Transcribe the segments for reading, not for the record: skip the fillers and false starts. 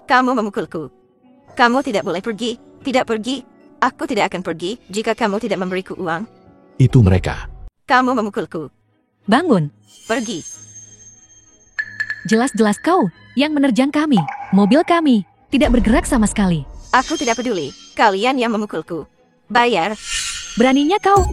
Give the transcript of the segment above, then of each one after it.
Kamu memukulku. Kamu tidak boleh pergi. Tidak pergi. Aku tidak akan pergi jika kamu tidak memberiku uang. Itu mereka. Kamu memukulku. Bangun. Pergi. Jelas-jelas kau yang menerjang kami. Mobil kami tidak bergerak sama sekali. Aku tidak peduli. Kalian yang memukulku. Bayar. Beraninya kau.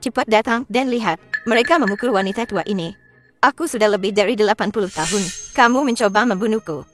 Cepat datang dan lihat. Mereka memukul wanita tua ini. Aku sudah lebih dari 80 tahun. Kamu mencoba membunuhku.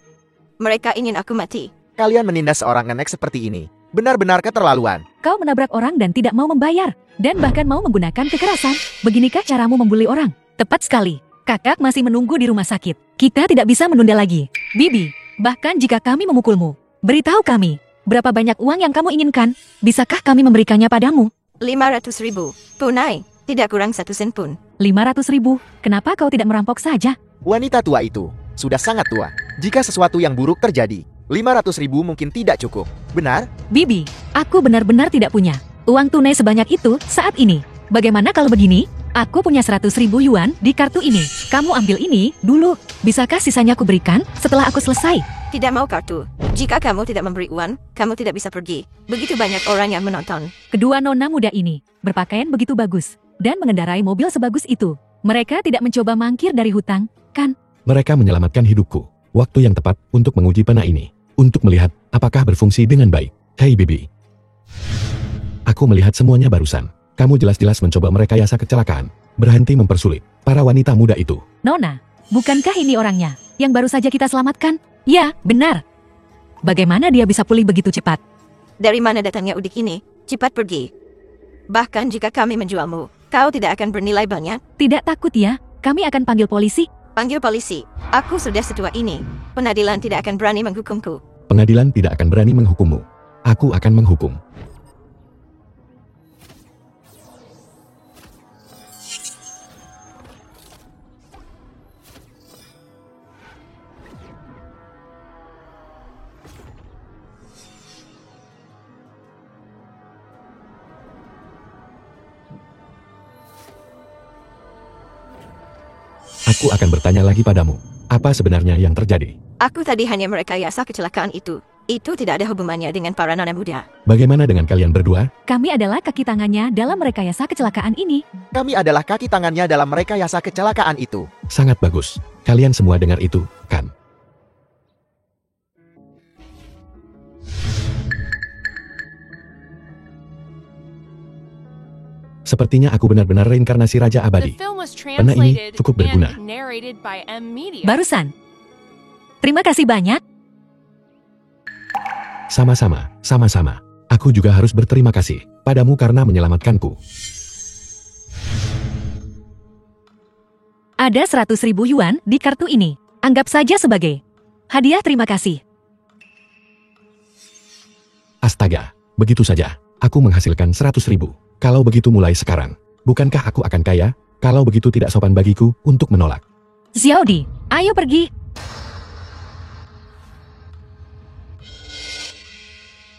Mereka ingin aku mati. Kalian menindas seorang nenek seperti ini. Benar-benar keterlaluan. Kau menabrak orang dan tidak mau membayar. Dan bahkan mau menggunakan kekerasan. Beginikah caramu membuli orang? Tepat sekali. Kakak masih menunggu di rumah sakit. Kita tidak bisa menunda lagi. Bibi, bahkan jika kami memukulmu, beritahu kami, berapa banyak uang yang kamu inginkan? Bisakah kami memberikannya padamu? 500.000. Punai. Tidak kurang 1 sen pun. 500.000. Kenapa kau tidak merampok saja? Wanita tua itu sudah sangat tua. Jika sesuatu yang buruk terjadi, 500.000 mungkin tidak cukup. Benar? Bibi, aku benar-benar tidak punya uang tunai sebanyak itu saat ini. Bagaimana kalau begini? Aku punya 100.000 yuan di kartu ini. Kamu ambil ini dulu. Bisakah sisanya aku berikan setelah aku selesai? Tidak mau kartu. Jika kamu tidak memberi uang, kamu tidak bisa pergi. Begitu banyak orang yang menonton. Kedua nona muda ini berpakaian begitu bagus dan mengendarai mobil sebagus itu. Mereka tidak mencoba mangkir dari hutang, kan? Mereka menyelamatkan hidupku. Waktu yang tepat untuk menguji panah ini. Untuk melihat apakah berfungsi dengan baik. Hei Bibi. Aku melihat semuanya barusan. Kamu jelas-jelas mencoba merekayasa kecelakaan. Berhenti mempersulit para wanita muda itu. Nona, bukankah ini orangnya yang baru saja kita selamatkan? Ya, benar. Bagaimana dia bisa pulih begitu cepat? Dari mana datangnya udik ini? Cepat pergi. Bahkan jika kami menjualmu, kau tidak akan bernilai banyak. Tidak takut ya? Kami akan panggil polisi. Panggil polisi. Aku sudah setua ini. Pengadilan tidak akan berani menghukumku. Pengadilan tidak akan berani menghukummu. Aku akan menghukum. Aku akan bertanya lagi padamu, apa sebenarnya yang terjadi? Aku tadi hanya merekayasa kecelakaan itu. Itu tidak ada hubungannya dengan para nona muda. Bagaimana dengan kalian berdua? Kami adalah kaki tangannya dalam merekayasa kecelakaan ini. Kami adalah kaki tangannya dalam merekayasa kecelakaan itu. Sangat bagus. Kalian semua dengar itu, kan? Sepertinya aku benar-benar reinkarnasi Raja Abadi. Panah ini cukup berguna. Barusan. Terima kasih banyak. Sama-sama, sama-sama. Aku juga harus berterima kasih padamu karena menyelamatkanku. Ada 100.000 yuan di kartu ini. Anggap saja sebagai hadiah terima kasih. Astaga, begitu saja. Aku menghasilkan 100.000. Kalau begitu mulai sekarang, bukankah aku akan kaya? Kalau begitu tidak sopan bagiku untuk menolak. Xiaodi, ayo pergi.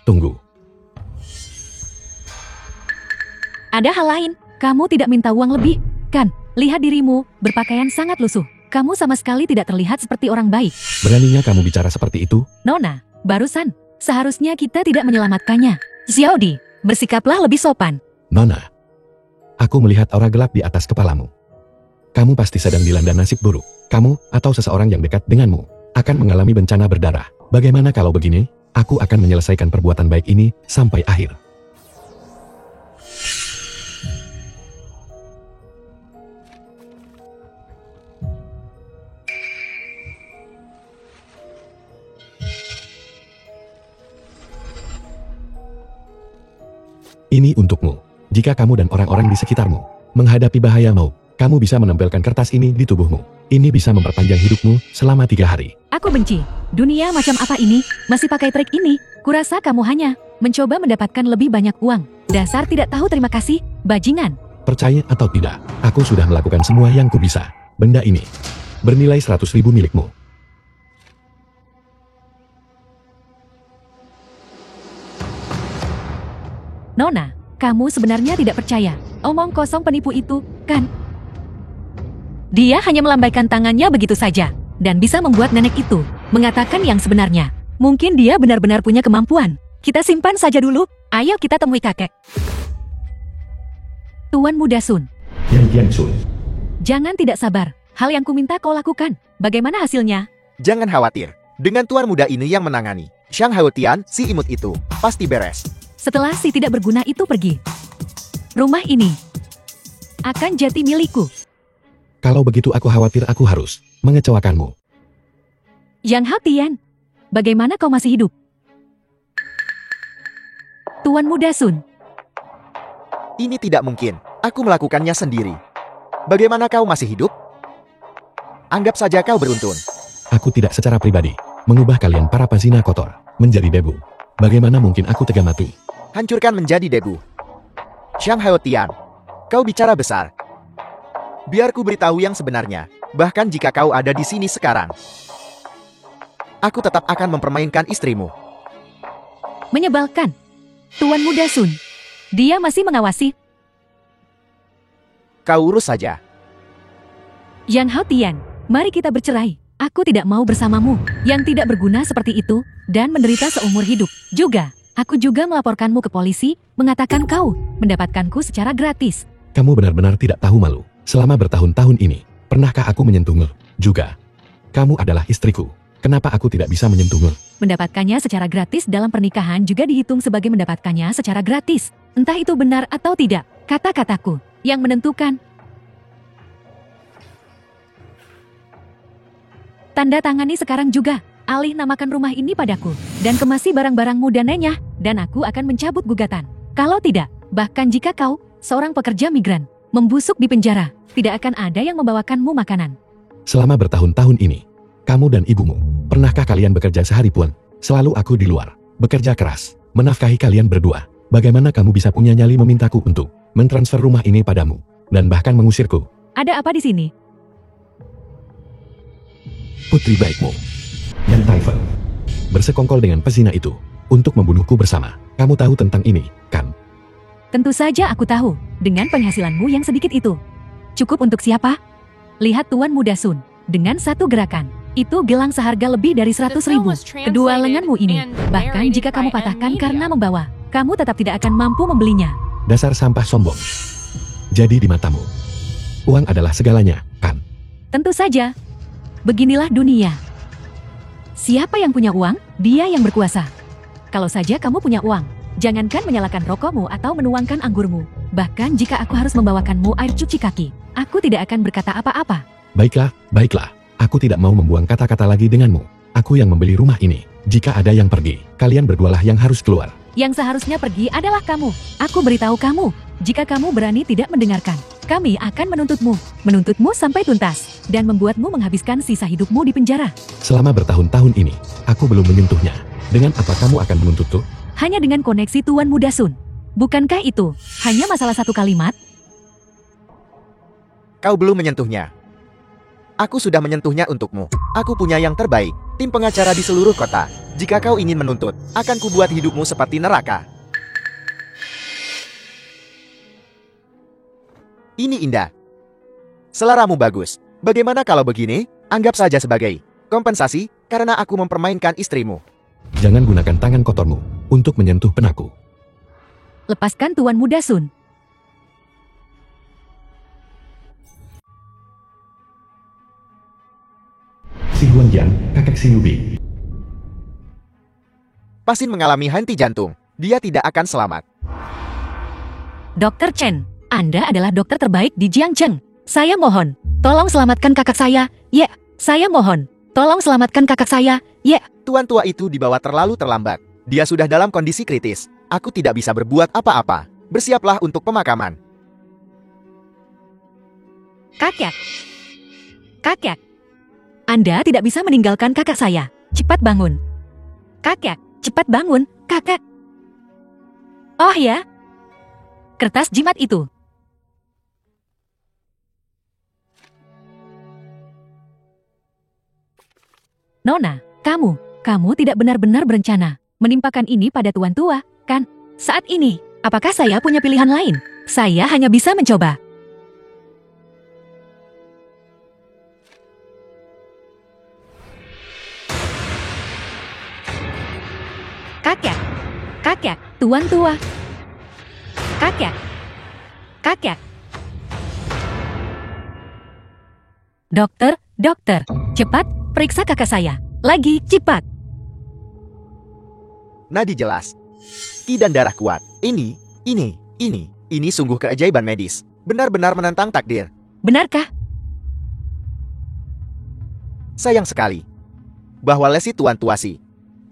Tunggu. Ada hal lain. Kamu tidak minta uang lebih, kan? Lihat dirimu, berpakaian sangat lusuh. Kamu sama sekali tidak terlihat seperti orang baik. Beraninya kamu bicara seperti itu? Nona, barusan. Seharusnya kita tidak menyelamatkannya. Xiaodi, bersikaplah lebih sopan. Nona, aku melihat aura gelap di atas kepalamu. Kamu pasti sedang dilanda nasib buruk. Kamu atau seseorang yang dekat denganmu akan mengalami bencana berdarah. Bagaimana kalau begini? Aku akan menyelesaikan perbuatan baik ini sampai akhir. Ini untukmu. Jika kamu dan orang-orang di sekitarmu menghadapi bahaya maut, kamu bisa menempelkan kertas ini di tubuhmu. Ini bisa memperpanjang hidupmu selama 3 hari. Aku benci. Dunia macam apa ini? Masih pakai trik ini? Kurasa kamu hanya mencoba mendapatkan lebih banyak uang. Dasar tidak tahu terima kasih, bajingan. Percaya atau tidak, aku sudah melakukan semua yang kubisa. Benda ini bernilai 100.000 milikmu. Nona, kamu sebenarnya tidak percaya. Omong kosong penipu itu, kan? Dia hanya melambaikan tangannya begitu saja. dan bisa membuat nenek itu mengatakan yang sebenarnya. Mungkin dia benar-benar punya kemampuan. Kita simpan saja dulu. Ayo kita temui kakek. Tuan Muda Sun. Yan Yan Sun. Jangan tidak sabar. Hal yang kuminta kau lakukan. Bagaimana hasilnya? Jangan khawatir. Dengan tuan muda ini yang menangani, Shang Haotian, si imut itu, pasti beres. Setelah si tidak berguna itu pergi, rumah ini akan jadi milikku. Kalau begitu aku khawatir aku harus mengecewakanmu. Yang Haotian, bagaimana kau masih hidup? Tuan Muda Sun. Ini tidak mungkin. Aku melakukannya sendiri. Bagaimana kau masih hidup? Anggap saja kau beruntun. Aku tidak secara pribadi mengubah kalian para pasina kotor menjadi debu. Bagaimana mungkin aku tega mati? Hancurkan menjadi debu. Shang Haotian, kau bicara besar. Biar ku beritahu yang sebenarnya. Bahkan jika kau ada di sini sekarang, aku tetap akan mempermainkan istrimu. Menyebalkan. Tuan Muda Sun. Dia masih mengawasi. Kau urus saja. Yang Haotian, mari kita bercerai. Aku tidak mau bersamamu, yang tidak berguna seperti itu, dan menderita seumur hidup. Juga, aku juga melaporkanmu ke polisi, mengatakan kau mendapatkanku secara gratis. Kamu benar-benar tidak tahu malu. Selama bertahun-tahun ini, pernahkah aku menyentuhmu? Juga, kamu adalah istriku. Kenapa aku tidak bisa menyentuhmu? Mendapatkannya secara gratis dalam pernikahan juga dihitung sebagai mendapatkannya secara gratis. Entah itu benar atau tidak, kata-kataku yang menentukan. Tanda tangani sekarang juga. Alih namakan rumah ini padaku. Dan kemasi barang-barangmu dan nenyah. Dan aku akan mencabut gugatan. Kalau tidak, bahkan jika kau, seorang pekerja migran, membusuk di penjara, tidak akan ada yang membawakanmu makanan. Selama bertahun-tahun ini, kamu dan ibumu, pernahkah kalian bekerja sehari pun? Selalu aku di luar, bekerja keras, menafkahi kalian berdua. Bagaimana kamu bisa punya nyali memintaku untuk mentransfer rumah ini padamu, dan bahkan mengusirku? Ada apa di sini? Putri baikmu, Yan Taifen, bersekongkol dengan pesina itu untuk membunuhku bersama. Kamu tahu tentang ini, kan? Tentu saja aku tahu, dengan penghasilanmu yang sedikit itu. Cukup untuk siapa? Lihat Tuan Muda Sun, dengan satu gerakan, itu gelang seharga lebih dari 100.000. Kedua lenganmu ini, bahkan jika kamu patahkan karena membawa, kamu tetap tidak akan mampu membelinya. Dasar sampah sombong. Jadi di matamu, uang adalah segalanya, kan? Tentu saja. Beginilah dunia. Siapa yang punya uang, dia yang berkuasa. Kalau saja kamu punya uang, jangankan menyalakan rokokmu atau menuangkan anggurmu. Bahkan jika aku harus membawakanmu air cuci kaki, aku tidak akan berkata apa-apa. Baiklah, baiklah. Aku tidak mau membuang kata-kata lagi denganmu. Aku yang membeli rumah ini. Jika ada yang pergi, kalian berdualah yang harus keluar. Yang seharusnya pergi adalah kamu. Aku beritahu kamu, jika kamu berani tidak mendengarkan, kami akan menuntutmu. Menuntutmu sampai tuntas, dan membuatmu menghabiskan sisa hidupmu di penjara. Selama bertahun-tahun ini, aku belum menyentuhnya. Dengan apa kamu akan menuntutku? Hanya dengan koneksi Tuan Muda Sun. Bukankah itu hanya masalah satu kalimat? Kau belum menyentuhnya. Aku sudah menyentuhnya untukmu. Aku punya yang terbaik, tim pengacara di seluruh kota. Jika kau ingin menuntut, akan kubuat hidupmu seperti neraka. Ini indah. Seleramu bagus. Bagaimana kalau begini? Anggap saja sebagai kompensasi karena aku mempermainkan istrimu. Jangan gunakan tangan kotormu untuk menyentuh penaku. Lepaskan Tuan Muda Sun. Si Huangyan, kakek si Yubi. Pasin mengalami henti jantung. Dia tidak akan selamat. Dr. Chen, Anda adalah dokter terbaik di Jiangcheng. Saya mohon, tolong selamatkan kakak saya. Ya, saya mohon, tolong selamatkan kakak saya. Ya. Tuan tua itu dibawa terlalu terlambat. Dia sudah dalam kondisi kritis. Aku tidak bisa berbuat apa-apa. Bersiaplah untuk pemakaman. Kakek. Kakek. Anda tidak bisa meninggalkan kakak saya. Cepat bangun. Kakek, cepat bangun, kakek. Oh ya. Kertas jimat itu. Nona, kamu tidak benar-benar berencana menimpakan ini pada tuan tua, kan? Saat ini, apakah saya punya pilihan lain? Saya hanya bisa mencoba. Kakek. Kakek, tuan tua. Kakek. Kakek. Dokter, dokter, cepat periksa kakak saya. Lagi, cepat. Nadi jelas. Ki dan darah kuat. Ini sungguh keajaiban medis. Benar-benar menantang takdir. Benarkah? Sayang sekali bahwa lesi Tuan Tuasi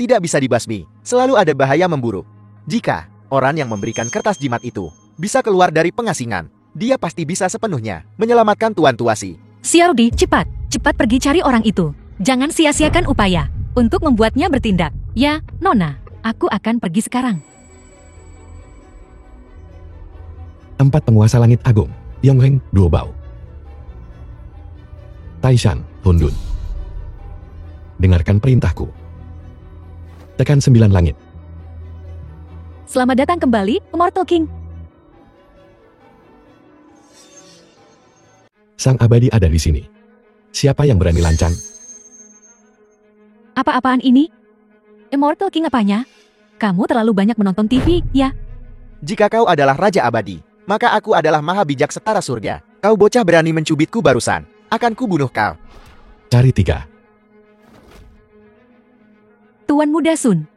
tidak bisa dibasmi. Selalu ada bahaya memburuk. Jika orang yang memberikan kertas jimat itu bisa keluar dari pengasingan, dia pasti bisa sepenuhnya menyelamatkan Tuan Tuasi. Xiaodi, cepat. Cepat pergi cari orang itu. Jangan sia-siakan upaya untuk membuatnya bertindak. Ya, Nona, aku akan pergi sekarang. 4 penguasa langit agung, Yongheng, Duobao. Taishan, Hundun. Dengarkan perintahku. Tekan 9 langit. Selamat datang kembali, Immortal King. Sang abadi ada di sini. Siapa yang berani lancang? Apa-apaan ini? Immortal King apanya? Kamu terlalu banyak menonton TV, ya? Jika kau adalah Raja Abadi, maka aku adalah maha bijak setara surga. Kau bocah berani mencubitku barusan. Akan kubunuh kau. Cari 3. Tuan Muda Sun.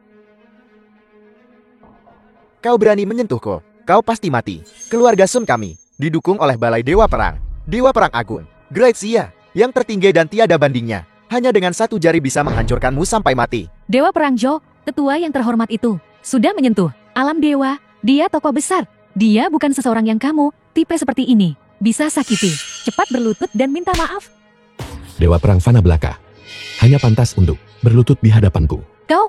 Kau berani menyentuhku. Kau pasti mati. Keluarga Sun kami didukung oleh Balai Dewa Perang. Dewa Perang Agung. Great Xia. Yang tertinggi dan tiada bandingnya. Hanya dengan 1 jari bisa menghancurkanmu sampai mati. Dewa Perang Jo, tetua yang terhormat itu, sudah menyentuh alam dewa. Dia tokoh besar. Dia bukan seseorang yang kamu, tipe seperti ini, bisa sakiti. Cepat berlutut dan minta maaf. Dewa Perang Fana Belaka. Hanya pantas untuk berlutut di hadapanku. Kau,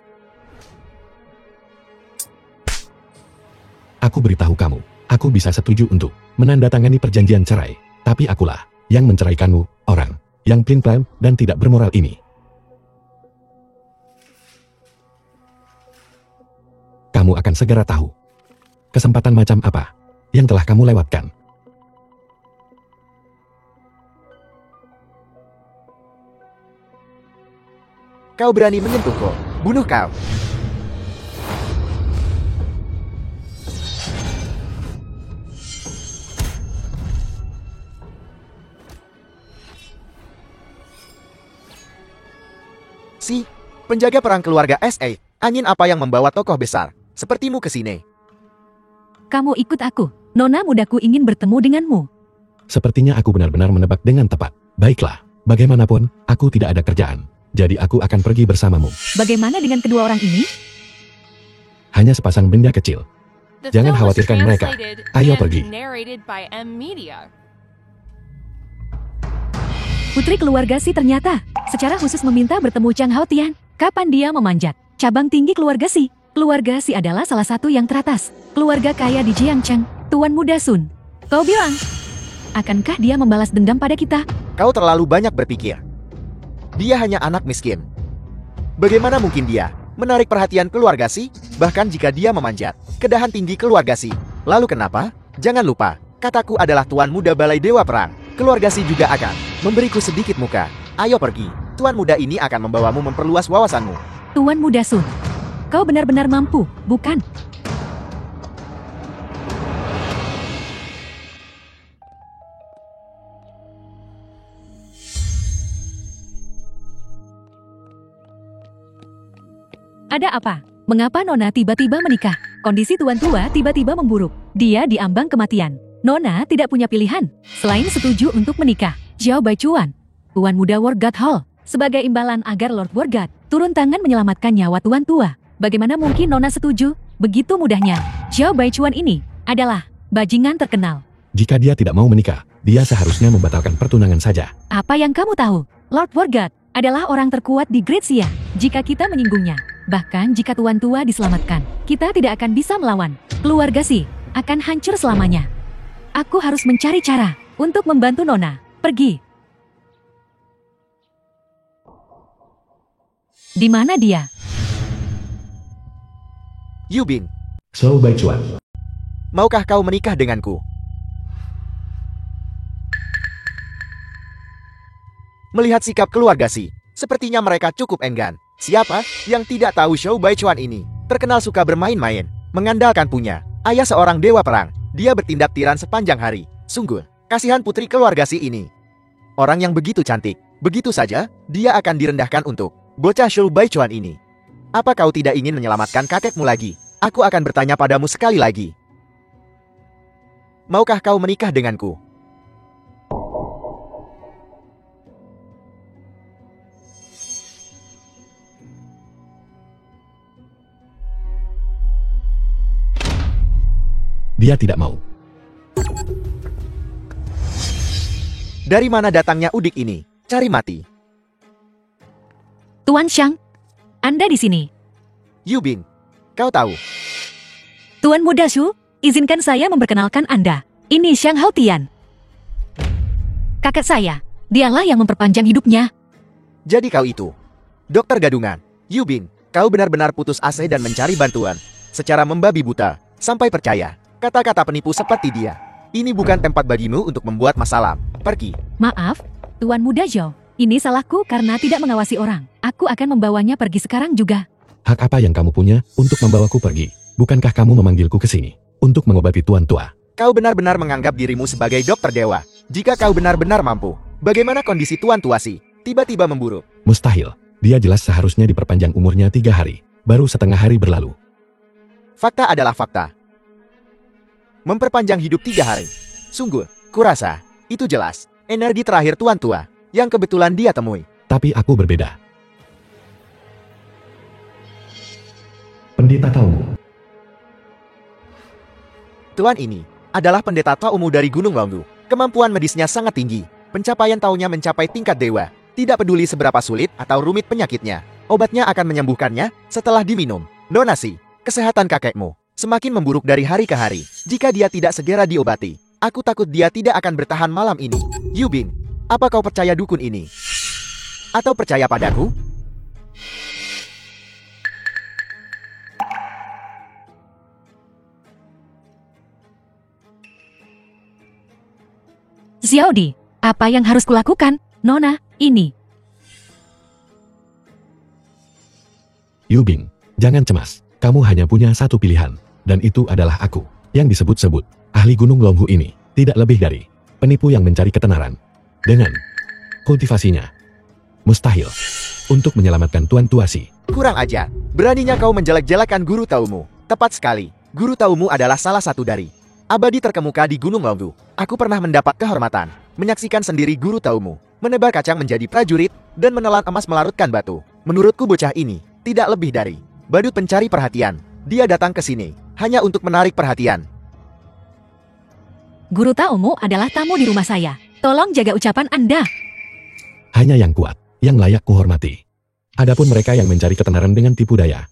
Aku beritahu kamu, aku bisa setuju untuk menandatangani perjanjian cerai. Tapi akulah yang menceraikanmu, orang yang plan dan tidak bermoral ini. Kamu akan segera tahu kesempatan macam apa yang telah kamu lewatkan. Kau berani menyentuhku. Bunuh kau. Si, penjaga perang keluarga SA, angin apa yang membawa tokoh besar sepertimu ke sini? kamu ikut aku. Nona mudaku ingin bertemu denganmu. Sepertinya aku benar-benar menebak dengan tepat. Baiklah, bagaimanapun, aku tidak ada kerjaan. Jadi aku akan pergi bersamamu. Bagaimana dengan kedua orang ini? Hanya sepasang benda kecil. Jangan khawatirkan mereka. Ayo pergi. Putri keluarga Si ternyata secara khusus meminta bertemu Chang Hao Tian. Kapan dia memanjat? Cabang tinggi keluarga Si. Keluarga Si adalah salah satu yang teratas. Keluarga kaya di Jiangcheng. Tuan Muda Sun. Kau bilang, akankah dia membalas dendam pada kita? Kau terlalu banyak berpikir. Dia hanya anak miskin. Bagaimana mungkin dia menarik perhatian keluarga Si? Bahkan jika dia memanjat ke dahan tinggi keluarga Si. Lalu kenapa? Jangan lupa, kataku adalah Tuan Muda Balai Dewa Perang. Keluarga Si juga akan memberiku sedikit muka. Ayo pergi. Tuan muda ini akan membawamu memperluas wawasanmu. Tuan Muda Sun. Kau benar-benar mampu, bukan? Ada apa? Mengapa Nona tiba-tiba menikah? Kondisi Tuan Tua tiba-tiba memburuk. Dia diambang kematian. Nona tidak punya pilihan selain setuju untuk menikah. Xiao Baichuan, Tuan Muda War God Hall, sebagai imbalan agar Lord War God turun tangan menyelamatkan nyawa Tuan Tua. Bagaimana mungkin Nona setuju? Begitu mudahnya. Xiao Baichuan ini adalah bajingan terkenal. Jika dia tidak mau menikah, dia seharusnya membatalkan pertunangan saja. Apa yang kamu tahu? Lord War God adalah orang terkuat di Great Xia. Jika kita menyinggungnya, bahkan jika Tuan Tua diselamatkan, kita tidak akan bisa melawan. Keluarga Si akan hancur selamanya. Aku harus mencari cara untuk membantu Nona. Pergi. Di mana dia? Yubing, So Baichuan. maukah kau menikah denganku? Melihat sikap keluarga Si, sepertinya mereka cukup enggan. Siapa yang tidak tahu Xiao Baichuan ini? terkenal suka bermain-main, mengandalkan punya ayah seorang dewa perang. Dia bertindak tiran sepanjang hari. Sungguh, kasihan putri keluarga si ini. Orang yang begitu cantik, begitu saja, dia akan direndahkan untuk bocah Shu Baichuan ini. Apa kau tidak ingin menyelamatkan kakekmu lagi? Aku akan bertanya padamu sekali lagi. Maukah kau menikah denganku? Dia tidak mau. Dari mana datangnya udik ini? Cari mati. Tuan Xiang, Anda di sini. Yubing, kau tahu. Tuan Muda Shu, izinkan saya memperkenalkan Anda. Ini Xiang Haotian. Kakak saya, dialah yang memperpanjang hidupnya. Jadi kau itu dokter gadungan. Yubing, kau benar-benar putus asa dan mencari bantuan secara membabi buta, sampai percaya kata-kata penipu seperti dia. Ini bukan tempat bagimu untuk membuat masalah. Pergi. Maaf, Tuan Muda Zhou. Ini salahku karena tidak mengawasi orang. Aku akan membawanya pergi sekarang juga. Hak apa yang kamu punya untuk membawaku pergi? Bukankah kamu memanggilku ke sini untuk mengobati tuan tua? Kau benar-benar menganggap dirimu sebagai dokter dewa. Jika kau benar-benar mampu, bagaimana kondisi tuan tua si tiba-tiba memburuk? Mustahil. Dia jelas seharusnya diperpanjang umurnya 3 hari. Baru setengah hari berlalu. Fakta adalah fakta. Memperpanjang hidup 3 hari. Sungguh, kurasa, itu jelas energi terakhir tuan tua yang kebetulan dia temui. Tapi aku berbeda. Pendeta Taumu. Tuan ini adalah pendeta Taumu dari Gunung Longgu. Kemampuan medisnya sangat tinggi. Pencapaian taunya mencapai tingkat dewa. Tidak peduli seberapa sulit atau rumit penyakitnya, obatnya akan menyembuhkannya setelah diminum. Donasi, kesehatan kakekmu semakin memburuk dari hari ke hari. Jika dia tidak segera diobati, aku takut dia tidak akan bertahan malam ini. Yubing, apa kau percaya dukun ini? Atau percaya padaku? Xiaodi, apa yang harus kulakukan? Nona, ini. Yubing, jangan cemas. Kamu hanya punya satu pilihan. Dan itu adalah aku. Yang disebut-sebut ahli Gunung Longhu ini tidak lebih dari penipu yang mencari ketenaran. Dengan kultivasinya mustahil untuk menyelamatkan Tuan Tua Si. Kurang ajar. Beraninya kau menjelek-jelekan guru taumu. Tepat sekali. Guru taumu adalah salah satu dari abadi terkemuka di Gunung Longgu. Aku pernah mendapat kehormatan menyaksikan sendiri guru taumu menebar kacang menjadi prajurit dan menelan emas melarutkan batu. Menurutku bocah ini tidak lebih dari badut pencari perhatian. Dia datang ke sini hanya untuk menarik perhatian. Guru Taumu adalah tamu di rumah saya. Tolong jaga ucapan Anda. Hanya yang kuat, yang layak kuhormati. Adapun mereka yang mencari ketenaran dengan tipu daya,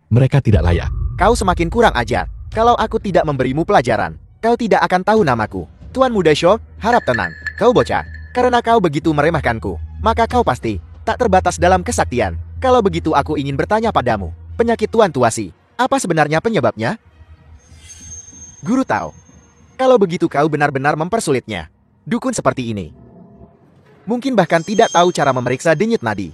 mereka tidak layak. Kau semakin kurang ajar. Kalau aku tidak memberimu pelajaran, kau tidak akan tahu namaku. Tuan Muda Sho, harap tenang. Kau bocah. Karena kau begitu meremehkanku, maka kau pasti tak terbatas dalam kesaktian. Kalau begitu aku ingin bertanya padamu. Penyakit Tuan Tua Si, apa sebenarnya penyebabnya? Guru tahu. Kalau begitu kau benar-benar mempersulitnya. Dukun seperti ini mungkin bahkan tidak tahu cara memeriksa denyut nadi.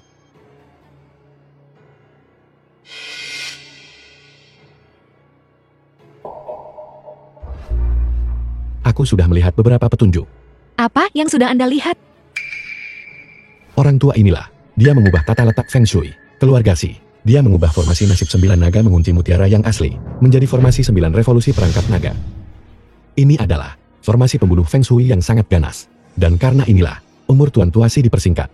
Aku sudah melihat beberapa petunjuk. Apa yang sudah Anda lihat? Orang tua inilah, dia mengubah tata letak Feng Shui, keluarga Si. Dia mengubah formasi nasib 9 naga mengunci mutiara yang asli, menjadi formasi 9 revolusi perangkap naga. Ini adalah formasi pembunuh Feng Shui yang sangat ganas. Dan karena inilah, umur Tuan Tua Si dipersingkat.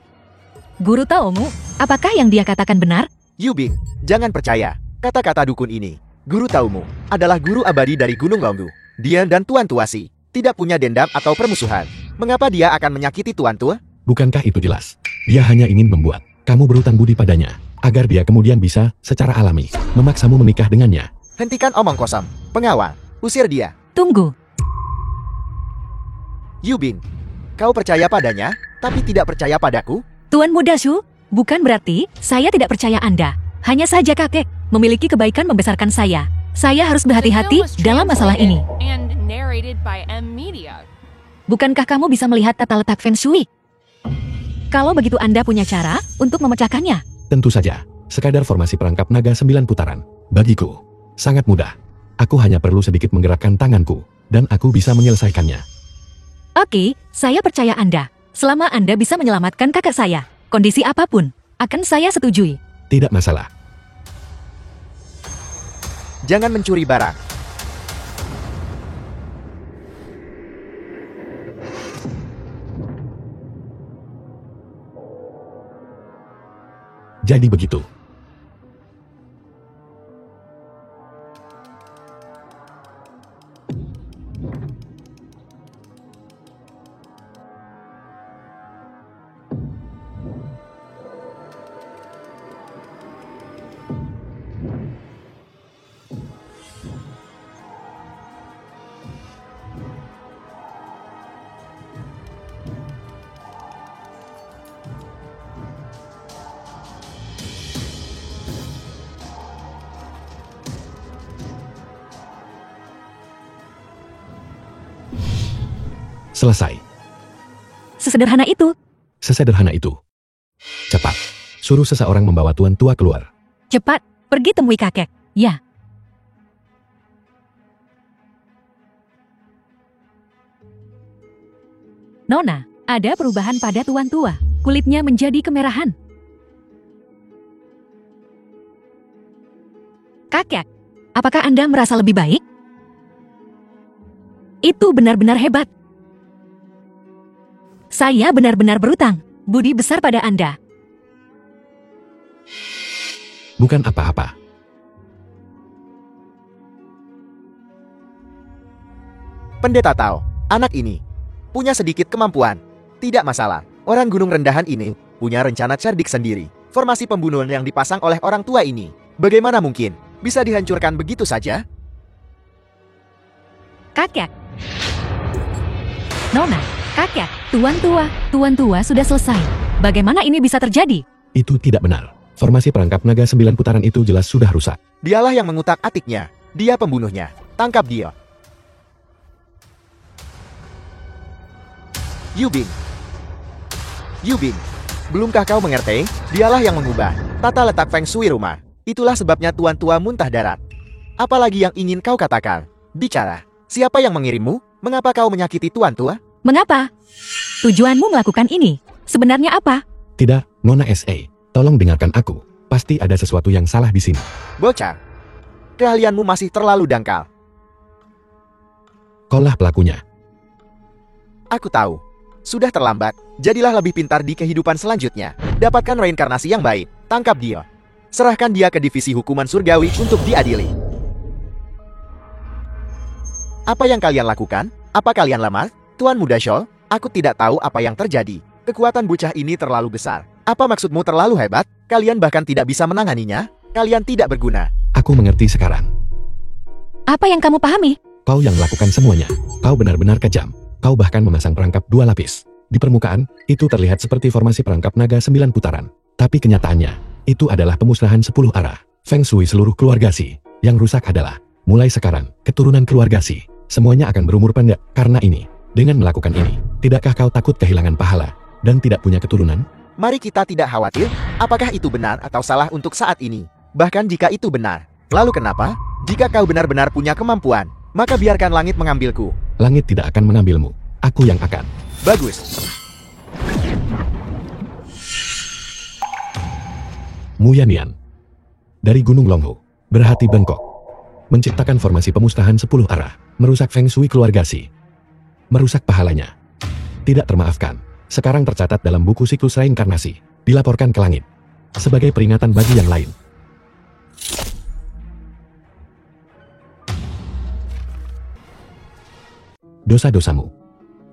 Guru Taumu, apakah yang dia katakan benar? Yubing, jangan percaya kata-kata dukun ini. Guru taumu adalah guru abadi dari Gunung Longgu. Dia dan Tuan Tua Si tidak punya dendam atau permusuhan. Mengapa dia akan menyakiti Tuan Tua? Bukankah itu jelas? Dia hanya ingin membuat kamu berhutang budi padanya, agar dia kemudian bisa secara alami memaksamu menikah dengannya. Hentikan omong kosong. Pengawal, usir dia. Tunggu. Yubing, kau percaya padanya, tapi tidak percaya padaku? Tuan Muda Shu, bukan berarti saya tidak percaya Anda. Hanya saja kakek memiliki kebaikan membesarkan saya. Saya harus berhati-hati dalam masalah ini. Bukankah kamu bisa melihat tata letak Feng Shui? Kalau begitu Anda punya cara untuk memecahkannya. Tentu saja, sekadar formasi perangkap naga 9 putaran. Bagiku, sangat mudah. Aku hanya perlu sedikit menggerakkan tanganku, dan aku bisa menyelesaikannya. Oke, saya percaya Anda. Selama Anda bisa menyelamatkan kakak saya, kondisi apapun, akan saya setujui. Tidak masalah. Jangan mencuri barang. Jadi begitu. Selesai. Sesederhana itu. Sesederhana itu. Cepat. Suruh seseorang membawa tuan tua keluar. Cepat, pergi temui kakek. Ya. Nona, ada perubahan pada tuan tua. Kulitnya menjadi kemerahan. Kakek, apakah Anda merasa lebih baik? Itu benar-benar hebat. Saya benar-benar berutang budi besar pada Anda. Bukan apa-apa. Pendeta Tao, anak ini punya sedikit kemampuan. Tidak masalah, orang gunung rendahan ini punya rencana cerdik sendiri. Formasi pembunuhan yang dipasang oleh orang tua ini, bagaimana mungkin bisa dihancurkan begitu saja? Kakek. Nona, kakek, tuan tua sudah selesai. Bagaimana ini bisa terjadi? Itu tidak benar. Formasi perangkap naga 9 putaran itu jelas sudah rusak. Dialah yang mengutak-atiknya. Dia pembunuhnya. Tangkap dia. Yubin. Belumkah kau mengerti? Dialah yang mengubah tata letak feng shui rumah. Itulah sebabnya tuan tua muntah darat. Apalagi yang ingin kau katakan? Bicara. Siapa yang mengirimmu? Mengapa kau menyakiti tuan tua? Mengapa? Tujuanmu melakukan ini sebenarnya apa? Tidak, Nona S.A. Tolong dengarkan aku. Pasti ada sesuatu yang salah di sini. Bocah, keahlianmu masih terlalu dangkal. Kaulah pelakunya. Aku tahu. Sudah terlambat. Jadilah lebih pintar di kehidupan selanjutnya. Dapatkan reinkarnasi yang baik. Tangkap dia. Serahkan dia ke divisi hukuman surgawi untuk diadili. Apa yang kalian lakukan? Apa kalian lemah? Tuan Muda Shol, aku tidak tahu apa yang terjadi. Kekuatan bocah ini terlalu besar. Apa maksudmu terlalu hebat? Kalian bahkan tidak bisa menanganinya? Kalian tidak berguna. Aku mengerti sekarang. Apa yang kamu pahami? Kau yang melakukan semuanya. Kau benar-benar kejam. Kau bahkan memasang perangkap 2 lapis. Di permukaan, itu terlihat seperti formasi perangkap naga 9 putaran. Tapi kenyataannya, itu adalah pemusnahan 10 arah. Feng Shui seluruh keluarga Si. Yang rusak adalah, mulai sekarang, keturunan keluarga Si. Semuanya akan berumur pendek karena ini. Dengan melakukan ini, tidakkah kau takut kehilangan pahala dan tidak punya keturunan? Mari kita tidak khawatir. Apakah itu benar atau salah untuk saat ini? Bahkan jika itu benar, lalu kenapa? Jika kau benar-benar punya kemampuan, maka biarkan langit mengambilku. Langit tidak akan mengambilmu. Aku yang akan. Bagus. Muyanian. Dari Gunung Longhu. Berhati bengkok. Menciptakan formasi pemusnahan 10 arah. Merusak Feng Shui keluarga Si. Merusak pahalanya. Tidak termaafkan. Sekarang tercatat dalam buku siklus reinkarnasi. Dilaporkan ke langit. Sebagai peringatan bagi yang lain. Dosa-dosamu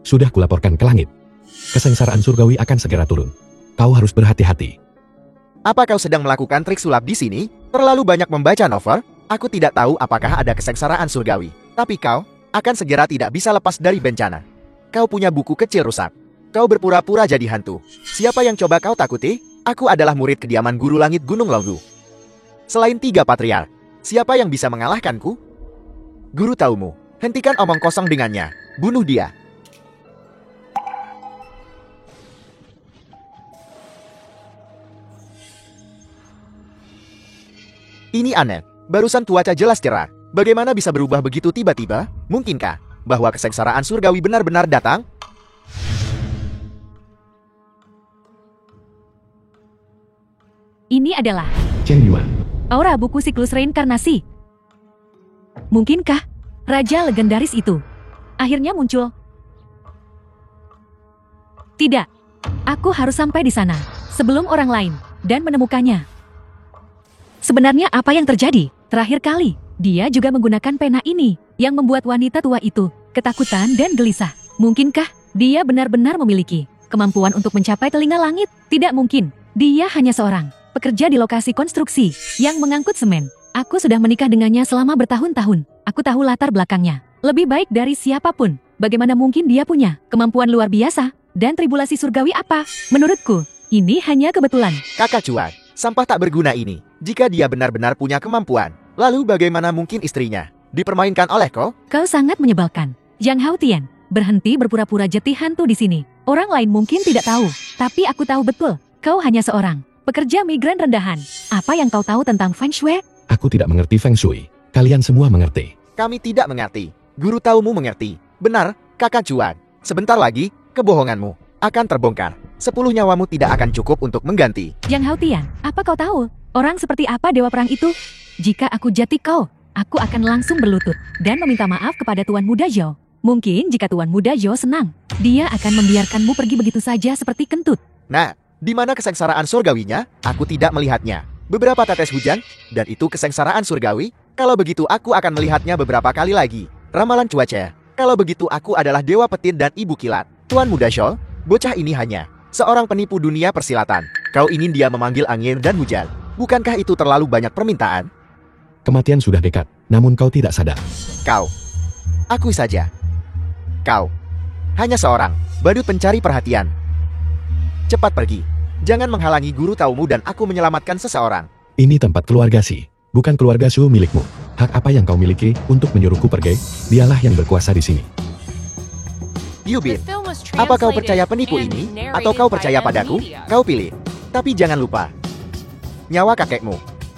sudah kulaporkan ke langit. Kesengsaraan surgawi akan segera turun. Kau harus berhati-hati. Apa kau sedang melakukan trik sulap di sini? Terlalu banyak membaca novel? Aku tidak tahu apakah ada kesengsaraan surgawi. Tapi kau akan segera tidak bisa lepas dari bencana. Kau punya buku kecil rusak. Kau berpura-pura jadi hantu. Siapa yang coba kau takuti? Aku adalah murid kediaman Guru Langit Gunung Longhu. Selain 3 patriark, siapa yang bisa mengalahkanku? Guru taumu. Hentikan omong kosong dengannya. Bunuh dia. Ini aneh. Barusan cuaca jelas cerah. Bagaimana bisa berubah begitu tiba-tiba? Mungkinkah bahwa kesengsaraan surgawi benar-benar datang? Ini adalah Chen Yuan. aura buku siklus reinkarnasi. Mungkinkah raja legendaris itu akhirnya muncul? Tidak. Aku harus sampai di sana sebelum orang lain dan menemukannya. Sebenarnya apa yang terjadi? Terakhir kali, dia juga menggunakan pena ini yang membuat wanita tua itu ketakutan dan gelisah. Mungkinkah dia benar-benar memiliki kemampuan untuk mencapai telinga langit? Tidak mungkin. Dia hanya seorang pekerja di lokasi konstruksi yang mengangkut semen. Aku sudah menikah dengannya selama bertahun-tahun. Aku tahu latar belakangnya lebih baik dari siapapun. Bagaimana mungkin dia punya kemampuan luar biasa dan tribulasi surgawi apa? Menurutku, ini hanya kebetulan. Kakak cuan, sampah tak berguna ini. Jika dia benar-benar punya kemampuan, lalu bagaimana mungkin istrinya dipermainkan oleh kau? Kau sangat menyebalkan. Yang Hao Tian, berhenti berpura-pura jeti hantu di sini. Orang lain mungkin tidak tahu, tapi aku tahu betul. Kau hanya seorang pekerja migran rendahan. Apa yang kau tahu tentang Feng Shui? Aku tidak mengerti Feng Shui. Kalian semua mengerti. Kami tidak mengerti. Guru taumu mengerti. Benar, kakak cuan. Sebentar lagi, kebohonganmu akan terbongkar. 10 nyawamu tidak akan cukup untuk mengganti. Yang Hao Tian, apa kau tahu? Orang seperti apa dewa perang itu? Jika aku jati kau, aku akan langsung berlutut dan meminta maaf kepada Tuan Muda Zhou. Mungkin jika Tuan Muda Zhou senang, dia akan membiarkanmu pergi begitu saja seperti kentut. Nah, di mana kesengsaraan surgawinya? Aku tidak melihatnya. Beberapa tetes hujan, dan itu kesengsaraan surgawi? Kalau begitu aku akan melihatnya beberapa kali lagi. Ramalan cuaca. Kalau begitu aku adalah dewa petir dan ibu kilat. Tuan Muda Zhou, bocah ini hanya seorang penipu dunia persilatan. Kau ingin dia memanggil angin dan hujan. Bukankah itu terlalu banyak permintaan? Kematian sudah dekat, namun kau tidak sadar. Kau. Aku saja. Kau. Hanya seorang badut pencari perhatian. Cepat pergi. Jangan menghalangi guru taumu dan aku menyelamatkan seseorang. Ini tempat keluarga Xi, bukan keluarga Shu milikmu. Hak apa yang kau miliki untuk menyuruhku pergi? Dialah yang berkuasa di sini. Yubin, apa kau percaya penipu ini? Atau kau percaya padaku? Kau pilih. Tapi jangan lupa, nyawa kakekmu